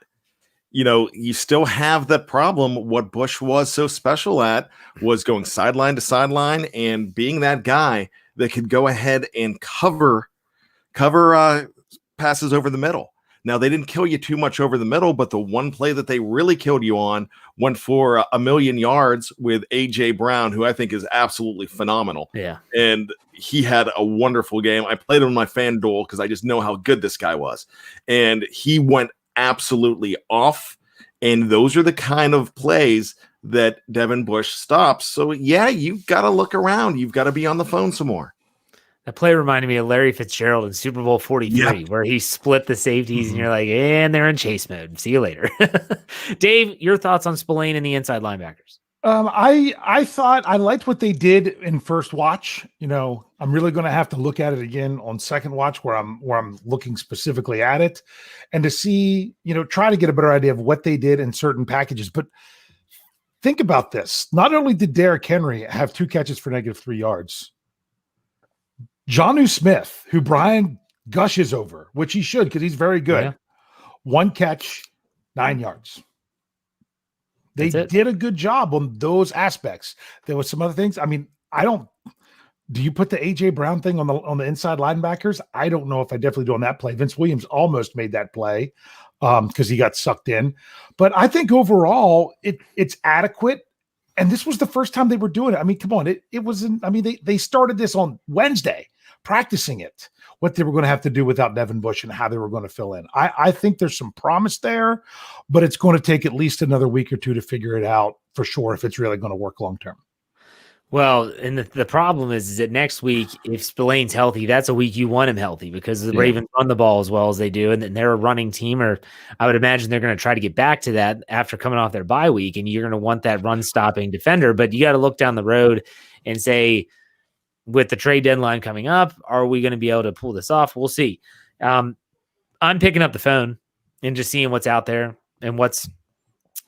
you still have the problem. What Bush was so special at was going sideline to sideline and being that guy that could go ahead and cover passes over the middle. Now, they didn't kill you too much over the middle, but the one play that they really killed you on went for 1,000,000 yards with A.J. Brown, who I think is absolutely phenomenal. Yeah. And he had a wonderful game. I played him on my FanDuel because I just know how good this guy was. And he went absolutely off, and those are the kind of plays that Devin Bush stops. So yeah, you've got to look around. You've got to be on the phone some more. That play reminded me of Larry Fitzgerald in Super Bowl 43, where he split the safeties, and you're like, and they're in chase mode. See you later. Dave, your thoughts on Spillane and the inside linebackers? I thought I liked what they did in first watch. I'm really going to have to look at it again on second watch, where I'm looking specifically at it, and to see, try to get a better idea of what they did in certain packages. But think about this. Not only did Derrick Henry have 2 catches for -3 yards, Jonnu Smith, who Bryan gushes over, which he should because he's very good, 1 catch, 9 yards. They did a good job on those aspects. There was some other things. I mean, do you put the A.J. Brown thing on the inside linebackers? I don't know if I definitely do on that play. Vince Williams almost made that play because he got sucked in. But I think overall it's adequate. And this was the first time they were doing it. I mean, come on. It wasn't, I mean, they started this on Wednesday, practicing it, what they were going to have to do without Devin Bush and how they were going to fill in. I think there's some promise there, but it's going to take at least another week or two to figure it out for sure if it's really going to work long term. Well, and the problem is that next week, if Spillane's healthy, that's a week you want him healthy, because the Ravens run the ball as well as they do, and they're a running team, or I would imagine they're going to try to get back to that after coming off their bye week, and you're going to want that run-stopping defender. But you got to look down the road and say, with the trade deadline coming up, are we going to be able to pull this off? We'll see. I'm picking up the phone and just seeing what's out there and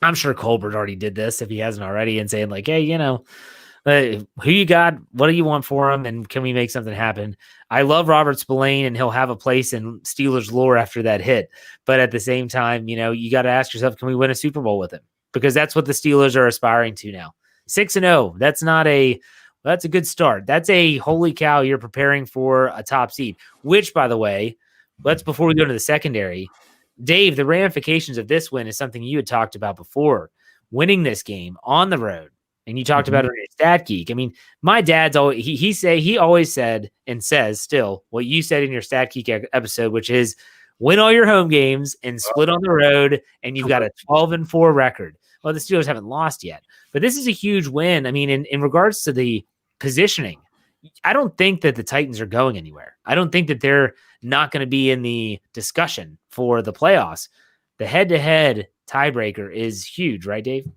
I'm sure Colbert already did this if he hasn't already, and saying like, hey, Who you got? What do you want for him? And can we make something happen? I love Robert Spillane, and he'll have a place in Steelers lore after that hit. But at the same time, you got to ask yourself, can we win a Super Bowl with him? Because that's what the Steelers are aspiring to now. 6-0. That's a good start. That's a holy cow. You're preparing for a top seed, which, by the way, before we go to the secondary, Dave, the ramifications of this win is something you had talked about before. Winning this game on the road. And you talked about it in your Stat Geek. I mean, my dad's always he always said and says still what you said in your Stat Geek episode, which is win all your home games and split on the road, and you've got a 12-4 record. Well, the Steelers haven't lost yet, but this is a huge win. I mean, in regards to the positioning, I don't think that the Titans are going anywhere. I don't think that they're not going to be in the discussion for the playoffs. The head-to-head tiebreaker is huge, right, Dave?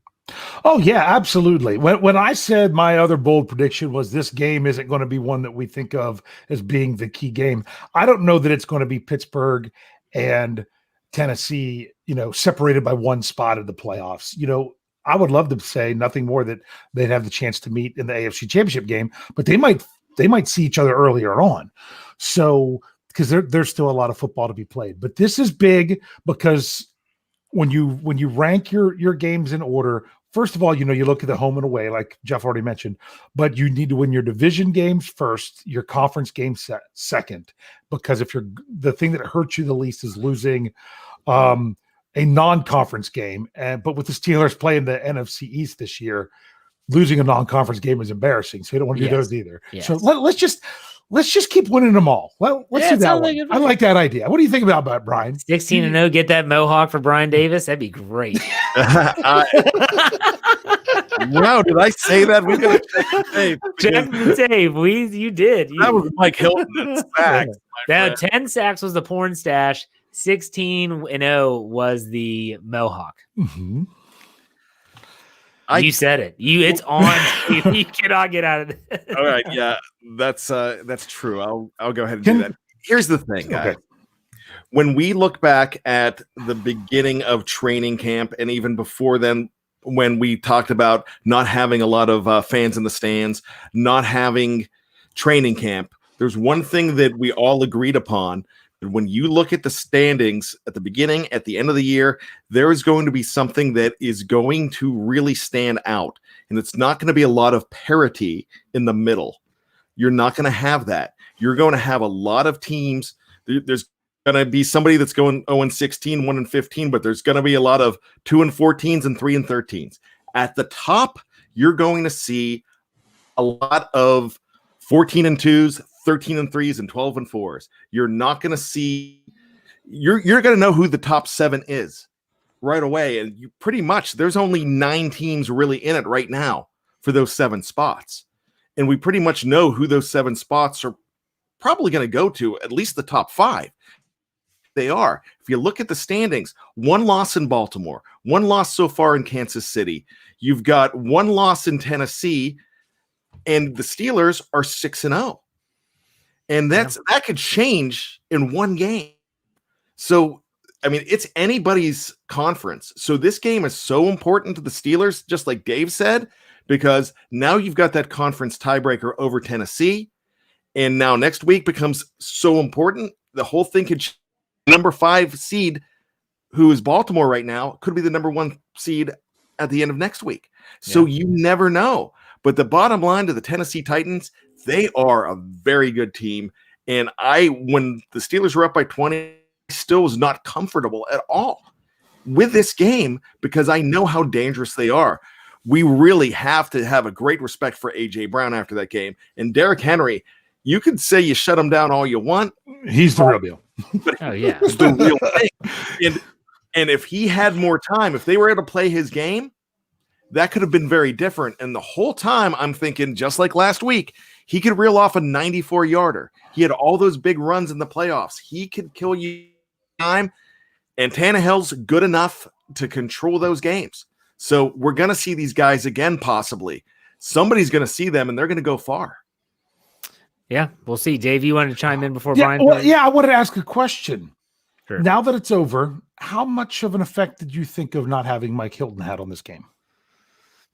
Oh, yeah, absolutely. When I said my other bold prediction was this game isn't going to be one that we think of as being the key game, I don't know that it's going to be Pittsburgh and Tennessee, separated by one spot in the playoffs. I would love to say nothing more that they'd have the chance to meet in the AFC Championship game, but they might see each other earlier on. So, because there's still a lot of football to be played. But this is big because when you rank your games in order, first of all, you look at the home and away, like Jeff already mentioned, but you need to win your division games first, your conference games second, because the thing that hurts you the least is losing a non-conference game. But with the Steelers playing the NFC East this year, losing a non-conference game is embarrassing. So you don't want to do those either. Yes. So let's just keep winning them all. Well, let's do that one. I like that idea. What do you think about that, Brian? 16-0, get that mohawk for Bryan Davis. That'd be great. Wow, did I say that? We got to check the tape. Check the tape. You did. That was Mike Hilton and sacks. Now, 10 sacks was the porn stash. 16-0 was the mohawk. Mm-hmm. You said it. It's on. You cannot get out of it. All right, yeah, that's true. I'll go ahead and do that. Here's the thing, guys. Okay. When we look back at the beginning of training camp, and even before then, when we talked about not having a lot of fans in the stands, not having training camp, there's one thing that we all agreed upon. When you look at the standings at the beginning, at the end of the year, there is going to be something that is going to really stand out. And it's not going to be a lot of parity in the middle. You're not going to have that. You're going to have a lot of teams. There's going to be somebody that's going 0-16, 1-15, but there's going to be a lot of 2-14s and 3-13s. At the top, you're going to see a lot of 14-2s, 13-3s, and 12-4s. You're not going to see. You're going to know who the top 7 is right away, and you pretty much there's only 9 teams really in it right now for those 7 spots, and we pretty much know who those 7 spots are probably going to go to. At least the top 5. They are. If you look at the standings, 1 loss in Baltimore, 1 loss so far in Kansas City. You've got 1 loss in Tennessee, and the Steelers are 6-0. And that could change in one game. So, I mean, it's anybody's conference. So this game is so important to the Steelers, just like Dave said, because now you've got that conference tiebreaker over Tennessee. And now next week becomes so important. The whole thing could number 5 seed, who is Baltimore right now, could be the number 1 seed at the end of next week. So you never know. But the bottom line to the Tennessee Titans, they are a very good team. And when the Steelers were up by 20, I still was not comfortable at all with this game because I know how dangerous they are. We really have to have a great respect for A.J. Brown after that game. And Derrick Henry, you could say you shut him down all you want. He's the real deal. Oh, yeah. He's the real thing. And if he had more time, if they were able to play his game, that could have been very different. And the whole time I'm thinking, just like last week, he could reel off a 94-yarder. He had all those big runs in the playoffs. He could kill you time. And Tannehill's good enough to control those games. So we're going to see these guys again, possibly. Somebody's going to see them, and they're going to go far. Yeah, we'll see. Dave, you wanted to chime in before Brian? Well, I wanted to ask a question. Sure. Now that it's over, how much of an effect did you think of not having Mike Hilton had on this game?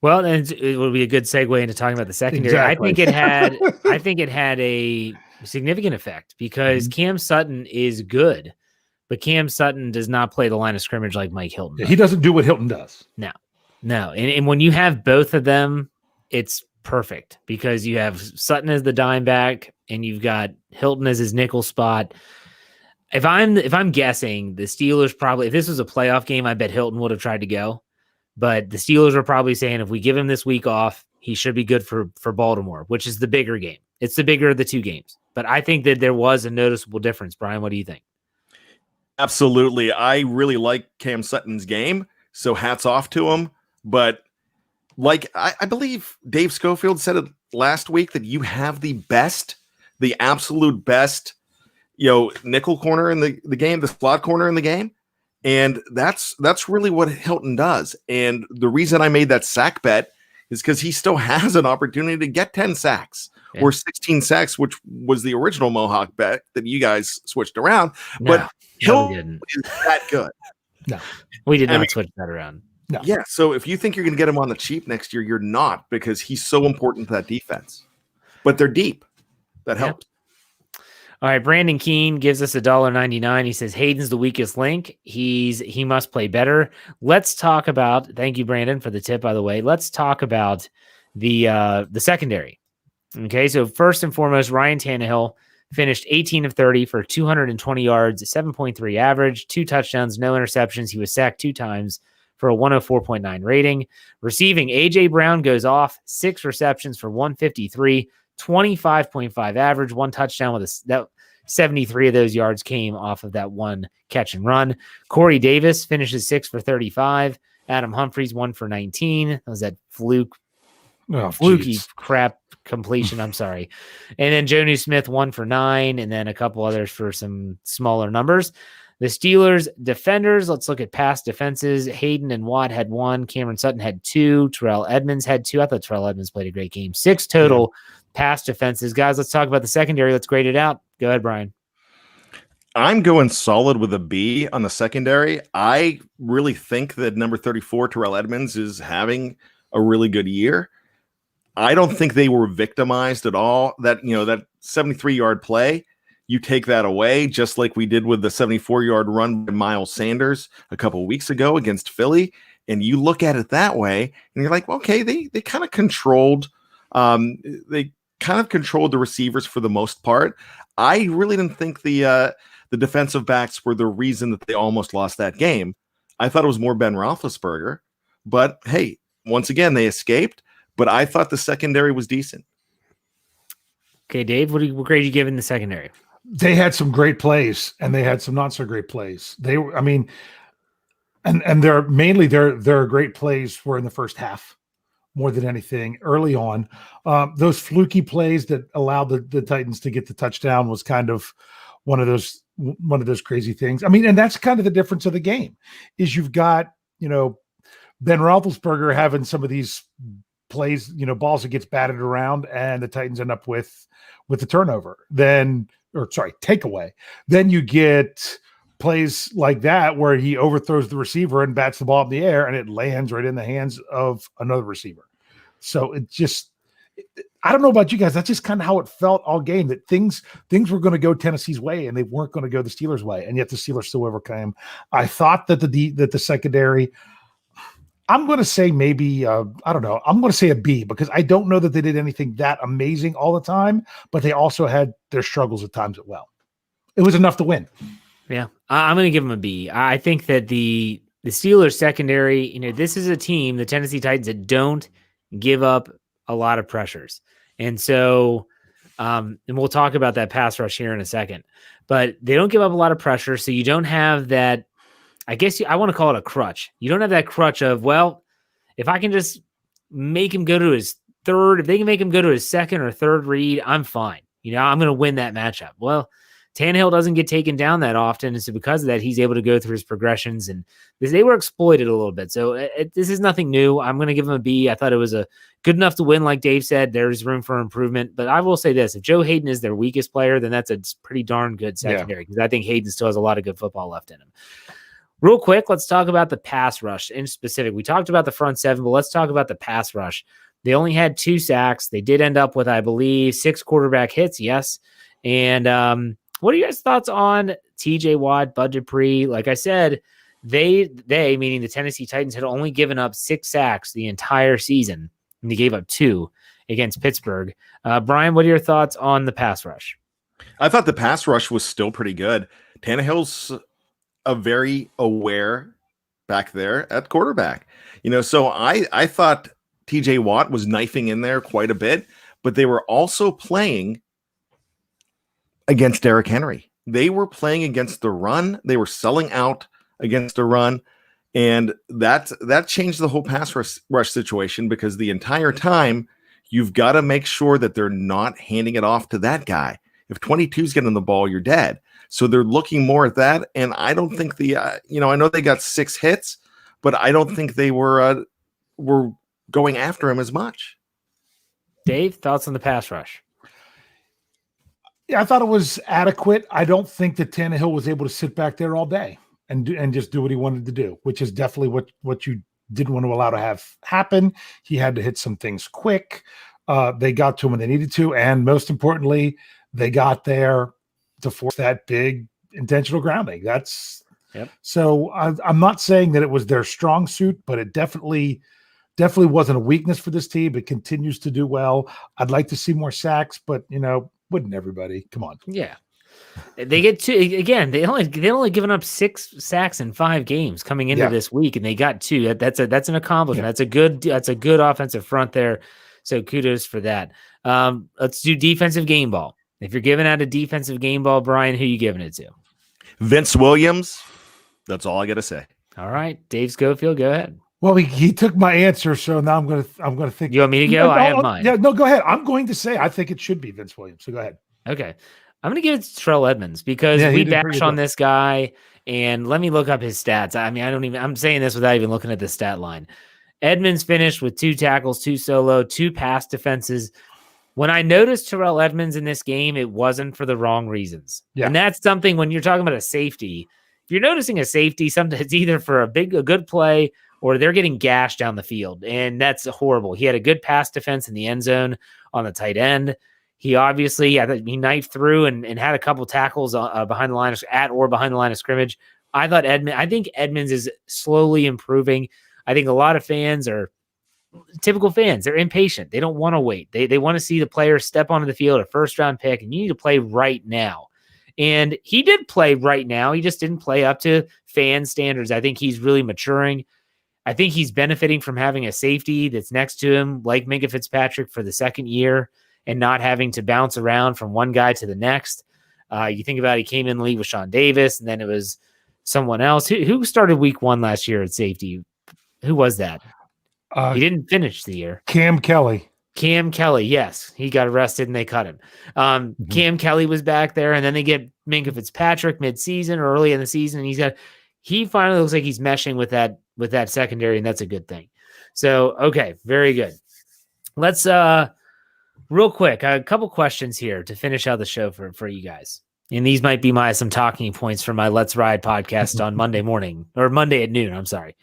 Well, then it would be a good segue into talking about the secondary. Exactly. I think it had a significant effect because Cam Sutton is good, but Cam Sutton does not play the line of scrimmage like Mike Hilton does. He doesn't do what Hilton does. No. And when you have both of them, it's perfect because you have Sutton as the dime back and you've got Hilton as his nickel spot. If I'm guessing, the Steelers probably, if this was a playoff game, I bet Hilton would have tried to go. But the Steelers are probably saying if we give him this week off, he should be good for Baltimore, which is the bigger game. It's the bigger of the two games. But I think that there was a noticeable difference. Brian, what do you think? Absolutely. I really like Cam Sutton's game, so hats off to him. But like I believe Dave Schofield said it last week that you have the absolute best, nickel corner in the game, the slot corner in the game. And that's really what Hilton does. And the reason I made that sack bet is because he still has an opportunity to get 10 sacks or 16 sacks, which was the original Mohawk bet that you guys switched around. But Hilton is that good. No, we did not switch that around. No. Yeah. So if you think you're going to get him on the cheap next year, you're not, because he's so important to that defense. But they're deep. That helps. All right, Brandon Keene gives us $1.99. He says Hayden's the weakest link. He must play better. Let's talk about. Thank you, Brandon, for the tip. By the way, let's talk about the secondary. Okay, so first and foremost, Ryan Tannehill finished 18 of 30 for 220 yards, 7.3 average, 2 touchdowns, no interceptions. He was sacked 2 times for a 104.9 rating. Receiving, AJ Brown goes off, 6 receptions for 153. 25.5 average, 1 touchdown with that 73 of those yards came off of that 1 catch and run. Corey Davis finishes 6 for 35. Adam Humphries 1 for 19. That was that fluky crap completion. I'm sorry. And then Jonnu Smith 1 for 9, and then a couple others for some smaller numbers. The Steelers defenders, let's look at past defenses. Hayden and Watt had 1. Cameron Sutton had 2. Terrell Edmonds had 2. I thought Terrell Edmonds played a great game. 6 total past defenses. Guys, let's talk about the secondary. Let's grade it out. Go ahead, Brian. I'm going solid with a B on the secondary. I really think that number 34, Terrell Edmonds, is having a really good year. I don't think they were victimized at all. That 73-yard play, you take that away, just like we did with the 74-yard run by Miles Sanders a couple of weeks ago against Philly. And you look at it that way, and you're like, well, okay, they kind of controlled the receivers for the most part. I really didn't think the defensive backs were the reason that they almost lost that game. I thought it was more Ben Roethlisberger. But hey, once again, they escaped. But I thought the secondary was decent. Okay, Dave, what grade are you giving the secondary? They had some great plays, and they had some not so great plays. And their great plays were in the first half more than anything early on. Those fluky plays that allowed the Titans to get the touchdown was kind of one of those crazy things. I mean, and that's kind of the difference of the game is you've got, Ben Roethlisberger having some of these plays, balls that gets batted around and the Titans end up with the turnover. Takeaway. Then you get plays like that where he overthrows the receiver and bats the ball in the air and it lands right in the hands of another receiver. So it just, I don't know about you guys. That's just kind of how it felt all game, that things were going to go Tennessee's way and they weren't going to go the Steelers' way. And yet the Steelers still overcame. I thought that the secondary, I'm going to say maybe, I'm going to say a B, because I don't know that they did anything that amazing all the time, but they also had their struggles at times as well. It was enough to win. Yeah, I'm going to give them a B. I think that the Steelers secondary, this is a team, the Tennessee Titans, that don't give up a lot of pressures. And so, and we'll talk about that pass rush here in a second, but they don't give up a lot of pressure. So you don't have that, I guess I want to call it a crutch. You don't have that crutch of, well, if I can just make him go to his third, if they can make him go to his second or third read, I'm fine. I'm going to win that matchup. Well, Tannehill doesn't get taken down that often, and so because of that, he's able to go through his progressions, and they were exploited a little bit. So this is nothing new. I'm going to give him a B. I thought it was a good enough to win, like Dave said. There's room for improvement, but I will say this: if Joe Hayden is their weakest player, then that's a pretty darn good secondary, because I think Hayden still has a lot of good football left in him. Real quick, let's talk about the pass rush in specific. We talked about the front seven, but let's talk about the pass rush. They only had 2 sacks. They did end up with, I believe, 6 quarterback hits. Yes. And what are your guys' thoughts on TJ Watt, Bud Dupree? Like I said, they, meaning the Tennessee Titans, had only given up 6 sacks the entire season, and they gave up 2 against Pittsburgh. Brian, what are your thoughts on the pass rush? I thought the pass rush was still pretty good. Tannehill's a very aware back there at quarterback. So I thought TJ Watt was knifing in there quite a bit, but they were also playing against Derrick Henry. They were playing against the run. They were selling out against the run. And that changed the whole pass rush situation, because the entire time you've got to make sure that they're not handing it off to that guy. If 22's getting the ball, you're dead. So they're looking more at that. And I don't think I know they got 6 hits, but I don't think they were going after him as much. Dave, thoughts on the pass rush? Yeah, I thought it was adequate. I don't think that Tannehill was able to sit back there all day and just do what he wanted to do, which is definitely what you didn't want to allow to have happen. He had to hit some things quick. They got to him when they needed to. And most importantly, they got there to force that big intentional grounding. So I'm not saying that it was their strong suit, but it definitely wasn't a weakness for this team. It continues to do well. I'd like to see more sacks, but wouldn't everybody? Come on. Yeah. They get 2 again. They only given up 6 sacks in 5 games coming into this week, and they got 2. That's an accomplishment. Yeah. That's a good offensive front there. So kudos for that. Let's do defensive game ball. If you're giving out a defensive game ball, Brian, who are you giving it to? Vince Williams. That's all I got to say. All right, Dave Schofield, go ahead. Well, he took my answer, so now I'm gonna think. You want me to go? I have mine. Yeah, no, go ahead. I'm going to say I think it should be Vince Williams. So go ahead. Okay, I'm gonna give it to Terrell Edmonds because we bash on this guy, and let me look up his stats. I mean, I'm saying this without even looking at the stat line. Edmonds finished with 2 tackles, 2 solo, 2 pass defenses. When I noticed Terrell Edmonds in this game, it wasn't for the wrong reasons. Yeah. And that's something when you're talking about a safety. If you're noticing a safety, sometimes it's either for a good play or they're getting gashed down the field. And that's horrible. He had a good pass defense in the end zone on the tight end. He obviously, he knifed through and had a couple tackles behind the line behind the line of scrimmage. I think Edmonds is slowly improving. I think a lot of fans are typical fans. They're impatient. They don't want to wait. They want to see the player step onto the field, a first-round pick, and you need to play right now. And he did play right now. He just didn't play up to fan standards. I think he's really maturing. I think he's benefiting from having a safety that's next to him, like Minkah Fitzpatrick, for the second year and not having to bounce around from one guy to the next. You think about it, he came in the league with Sean Davis, and then it was someone else. Who started week 1 last year at safety? Who was that? He didn't finish the year. Cam Kelly, yes. He got arrested and they cut him. Cam Kelly was back there, and then they get Minkah Fitzpatrick mid-season or early in the season, and he finally looks like he's meshing with that secondary, and that's a good thing. So, okay, very good. Let's real quick, a couple questions here to finish out the show for you guys. And these might be some talking points for my Let's Ride podcast on Monday morning, or Monday at noon, I'm sorry.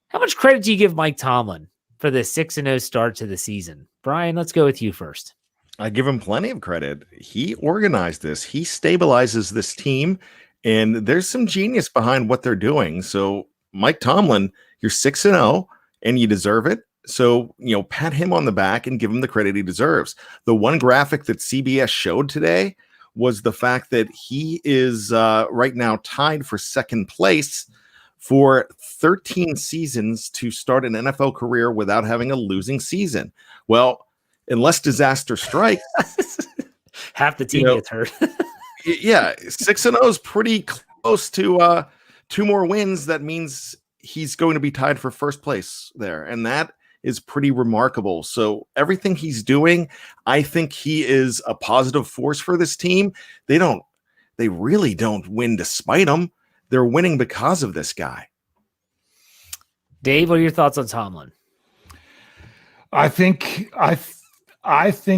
How much credit do you give Mike Tomlin for the 6-0 start to the season? Brian, let's go with you first. I give him plenty of credit. He organized this. He stabilizes this team, and there's some genius behind what they're doing. So, Mike Tomlin, you're 6-0, and you deserve it. So, pat him on the back and give him the credit he deserves. The one graphic that CBS showed today was the fact that he is right now tied for second place for 13 seasons to start an NFL career without having a losing season. Well, unless disaster strikes, half the team gets hurt. Yeah, 6-0 is pretty close to 2 more wins. That means he's going to be tied for first place there, and that is pretty remarkable. So everything he's doing, I think he is a positive force for this team. They really don't win despite him. They're winning because of this guy. Dave, what are your thoughts on Tomlin? I think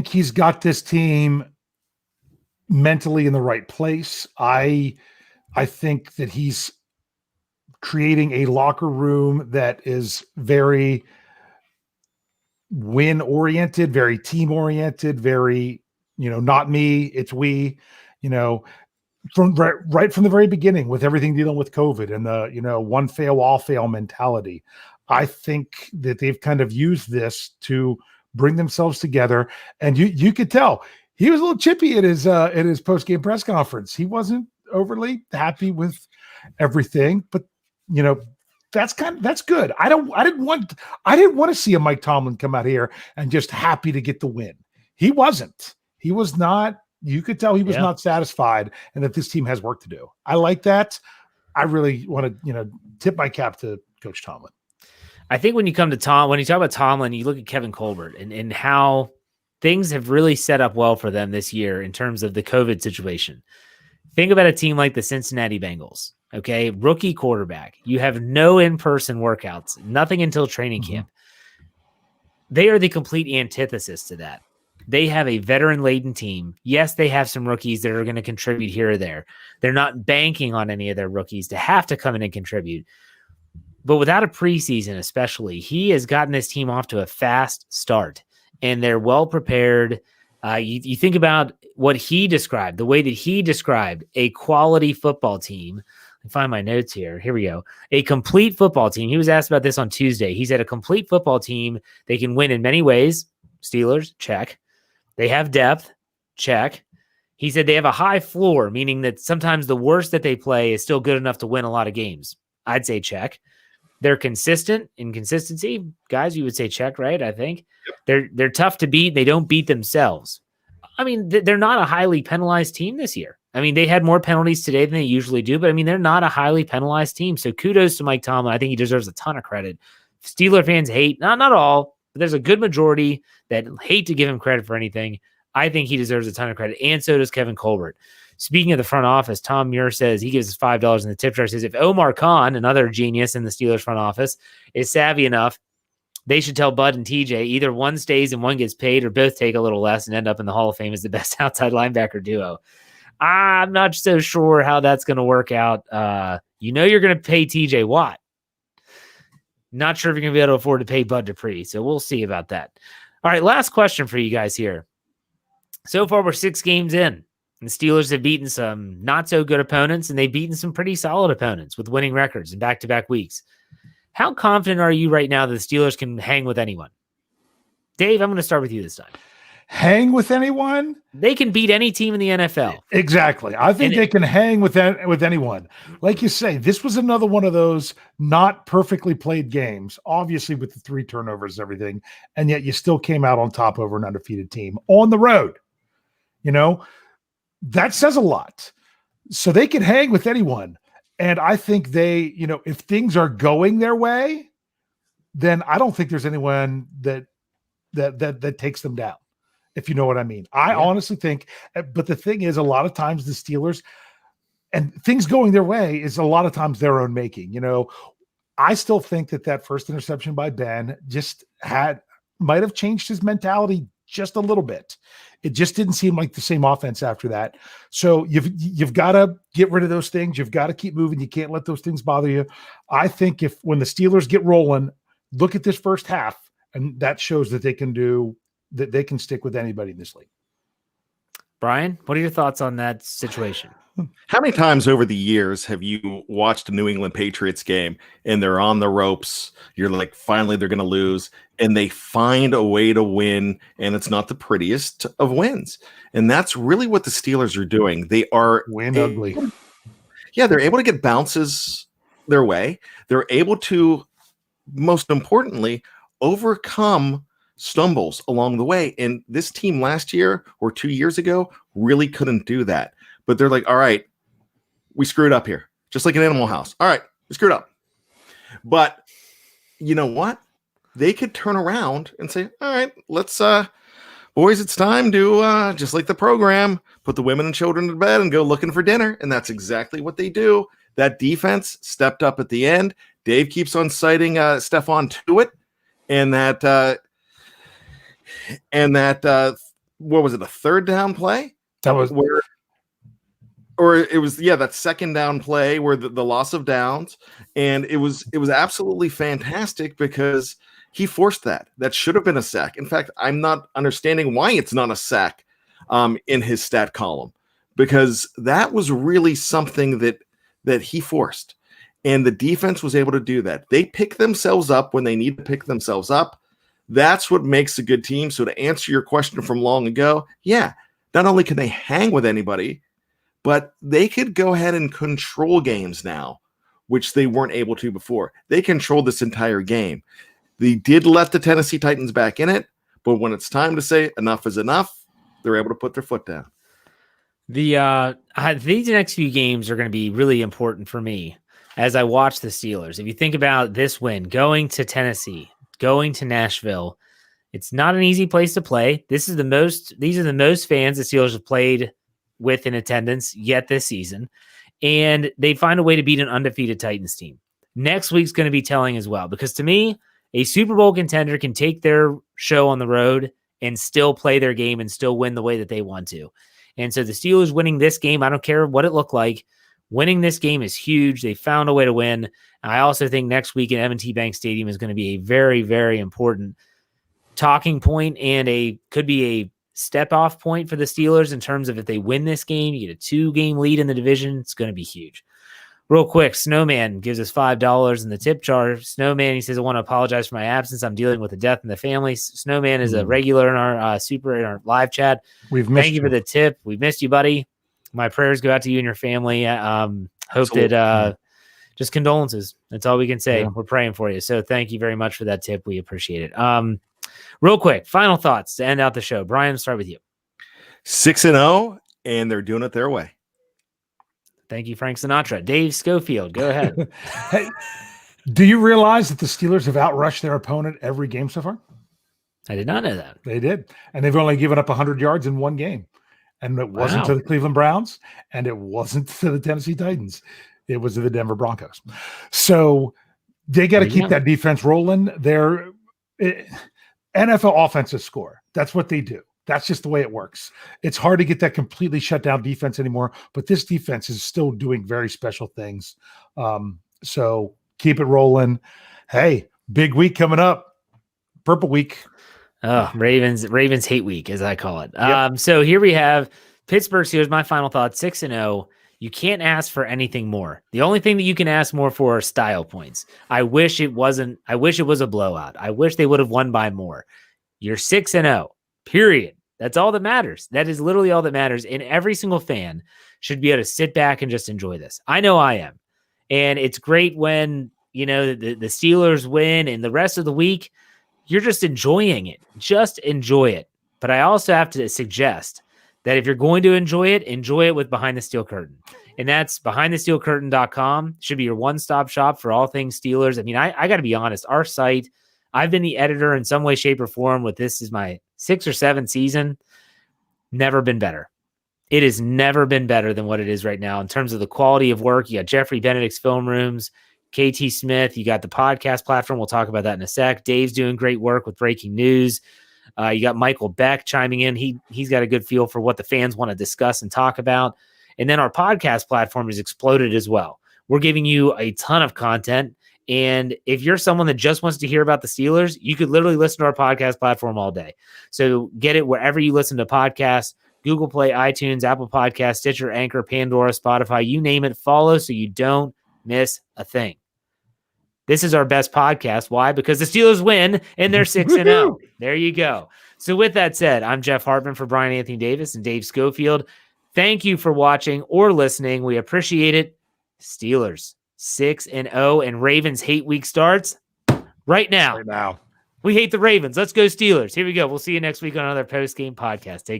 he's got this team mentally in the right place. I think that he's creating a locker room that is very win oriented, very team oriented, very, not me, it's we, from right from the very beginning with everything dealing with COVID and the, one fail, all fail mentality. I think that they've kind of used this to bring themselves together. And you could tell he was a little chippy at his post-game press conference. He wasn't overly happy with everything, but that's good. I didn't want to see a Mike Tomlin come out here and just happy to get the win. He wasn't. He was not. You could tell he was not satisfied, and that this team has work to do. I like that. I really want to, tip my cap to Coach Tomlin. I think when you talk about Tomlin, you look at Kevin Colbert and how things have really set up well for them this year in terms of the COVID situation. Think about a team like the Cincinnati Bengals. Okay, rookie quarterback. You have no in-person workouts, nothing until training camp. They are the complete antithesis to that. They have a veteran-laden team. Yes, they have some rookies that are going to contribute here or there. They're not banking on any of their rookies to have to come in and contribute. But without a preseason especially, he has gotten this team off to a fast start, and they're well prepared. You think about what he described, the way that he described a quality football team. Find my notes here. Here we go. A complete football team. He was asked about this on Tuesday. He said a complete football team. They can win in many ways. Steelers, check. They have depth, check. He said they have a high floor, meaning that sometimes the worst that they play is still good enough to win a lot of games. I'd say check. They're consistent in consistency. Guys, you would say check, right? I think. They're tough to beat. They don't beat themselves. I mean, they're not a highly penalized team this year. I mean, they had more penalties today than they usually do, but I mean, they're not a highly penalized team. So kudos to Mike Tomlin. I think he deserves a ton of credit. Steeler fans hate, not all, but there's a good majority that hate to give him credit for anything. I think he deserves a ton of credit, and so does Kevin Colbert. Speaking of the front office, Tom Muir says he gives us $5 in the tip jar. Says if Omar Khan, another genius in the Steelers front office, is savvy enough, they should tell Bud and TJ either one stays and one gets paid, or both take a little less and end up in the Hall of Fame as the best outside linebacker duo. I'm not so sure how that's going to work out. You're going to pay TJ Watt. Not sure if you're going to be able to afford to pay Bud Dupree, so we'll see about that. All right, last question for you guys here. So far, we're 6 games in. The Steelers have beaten some not-so-good opponents, and they've beaten some pretty solid opponents with winning records in back-to-back weeks. How confident are you right now that the Steelers can hang with anyone? Dave, I'm going to start with you this time. Hang with anyone? They can beat any team in the NFL. Exactly. I think they can hang with anyone. Like you say, this was another one of those not perfectly played games, obviously with the 3 turnovers and everything, and yet you still came out on top over an undefeated team on the road. That says a lot. So they can hang with anyone. And I think they, if things are going their way, then I don't think there's anyone that takes them down, if you know what I mean. I honestly think, but the thing is, a lot of times the Steelers and things going their way is a lot of times their own making. I still think that first interception by Ben just might have changed his mentality just a little bit. It just didn't seem like the same offense after that. So you've got to get rid of those things. You've got to keep moving. You can't let those things bother you. I think when the Steelers get rolling, look at this first half, and that shows that they can stick with anybody in this league. Brian, what are your thoughts on that situation? How many times over the years have you watched a New England Patriots game and they're on the ropes? You're like, finally, they're going to lose, and they find a way to win, and it's not the prettiest of wins. And that's really what the Steelers are doing. They are ugly. Yeah, they're able to get bounces their way. They're able to, most importantly, overcome stumbles along the way. And this team last year or 2 years ago really couldn't do that. But they're like, all right, we screwed up here. Just like an Animal House. All right, we screwed up. But you know what? They could turn around and say, all right, let's, boys, it's time to, just like the program, put the women and children to bed and go looking for dinner. And that's exactly what they do. That defense stepped up at the end. Dave keeps on citing Stephon Tuitt and that what was it, a third down play? That was where or it was that second down play where the loss of downs, and it was absolutely fantastic because he forced that. That should have been a sack. In fact, I'm not understanding why it's not a sack in his stat column, because that was really something that he forced, and the defense was able to do that. They pick themselves up when they need to pick themselves up. That's what makes a good team. So to answer your question from long ago, not only can they hang with anybody, but they could go ahead and control games now, which they weren't able to before. They controlled this entire game. They did let the Tennessee Titans back in it, but when it's time to say enough is enough, they're able to put their foot down. These next few games are going to be really important for me as I watch the Steelers. If you think about this win, going to Tennessee, going to Nashville, it's not an easy place to play. These are the most fans the Steelers have played with in attendance yet this season, and they find a way to beat an undefeated Titans team. Next week's going to be telling as well, because to me, a Super Bowl contender can take their show on the road and still play their game and still win the way that they want to. And so the Steelers winning this game, I don't care what it looked like, winning this game is huge. They found a way to win. I also think next week in M&T Bank Stadium is going to be a very, very important talking point and could be a step-off point for the Steelers in terms of if they win this game, you get a 2-game lead in the division. It's going to be huge. Real quick, Snowman gives us $5 in the tip jar. Snowman, he says, I want to apologize for my absence. I'm dealing with a death in the family. Snowman is a regular in our live chat. Thank you for the tip. We've missed you, buddy. My prayers go out to you and your family. Hope that just condolences. That's all we can say. Yeah. We're praying for you. So thank you very much for that tip. We appreciate it. Real quick, final thoughts to end out the show. Brian, start with you. 6-0, and they're doing it their way. Thank you, Frank Sinatra. Dave Schofield, go ahead. Hey, do you realize that the Steelers have outrushed their opponent every game so far? I did not know that. They did. And they've only given up 100 yards in one game. And it wasn't to the Cleveland Browns, and it wasn't to the Tennessee Titans. It was to the Denver Broncos. So they got to keep that defense rolling. They're NFL offensive score. That's what they do. That's just the way it works. It's hard to get that completely shut down defense anymore, but this defense is still doing very special things. So keep it rolling. Hey, big week coming up. Purple week. Oh, Ravens hate week, as I call it. Yep. So here we have Pittsburgh Steelers. My final thought, 6-0. You can't ask for anything more. The only thing that you can ask more for are style points. I wish it was a blowout. I wish they would have won by more. You're 6-0, period. That's all that matters. That is literally all that matters. And every single fan should be able to sit back and just enjoy this. I know I am. And it's great when, the Steelers win and the rest of the week, you're just enjoying it. Just enjoy it. But I also have to suggest that if you're going to enjoy it with Behind the Steel Curtain. And that's behindthesteelcurtain.com. Should be your one-stop shop for all things Steelers. I mean, I got to be honest. Our site, I've been the editor in some way, shape, or form with this is my 6th or 7th season. Never been better. It has never been better than what it is right now in terms of the quality of work. You got Jeffrey Benedict's Film Rooms, KT Smith. You got the podcast platform. We'll talk about that in a sec. Dave's doing great work with breaking news. You got Michael Beck chiming in. He's got a good feel for what the fans want to discuss and talk about. And then our podcast platform has exploded as well. We're giving you a ton of content. And if you're someone that just wants to hear about the Steelers, you could literally listen to our podcast platform all day. So get it wherever you listen to podcasts, Google Play, iTunes, Apple Podcasts, Stitcher, Anchor, Pandora, Spotify, you name it, follow so you don't miss a thing. This is our best podcast. Why? Because the Steelers win and they're 6-0. There you go. So with that said, I'm Jeff Hartman for Bryan Anthony Davis and Dave Schofield. Thank you for watching or listening. We appreciate it. Steelers 6-0 and Ravens hate week starts right now. Right now. We hate the Ravens. Let's go Steelers. Here we go. We'll see you next week on another post-game podcast. Take it easy.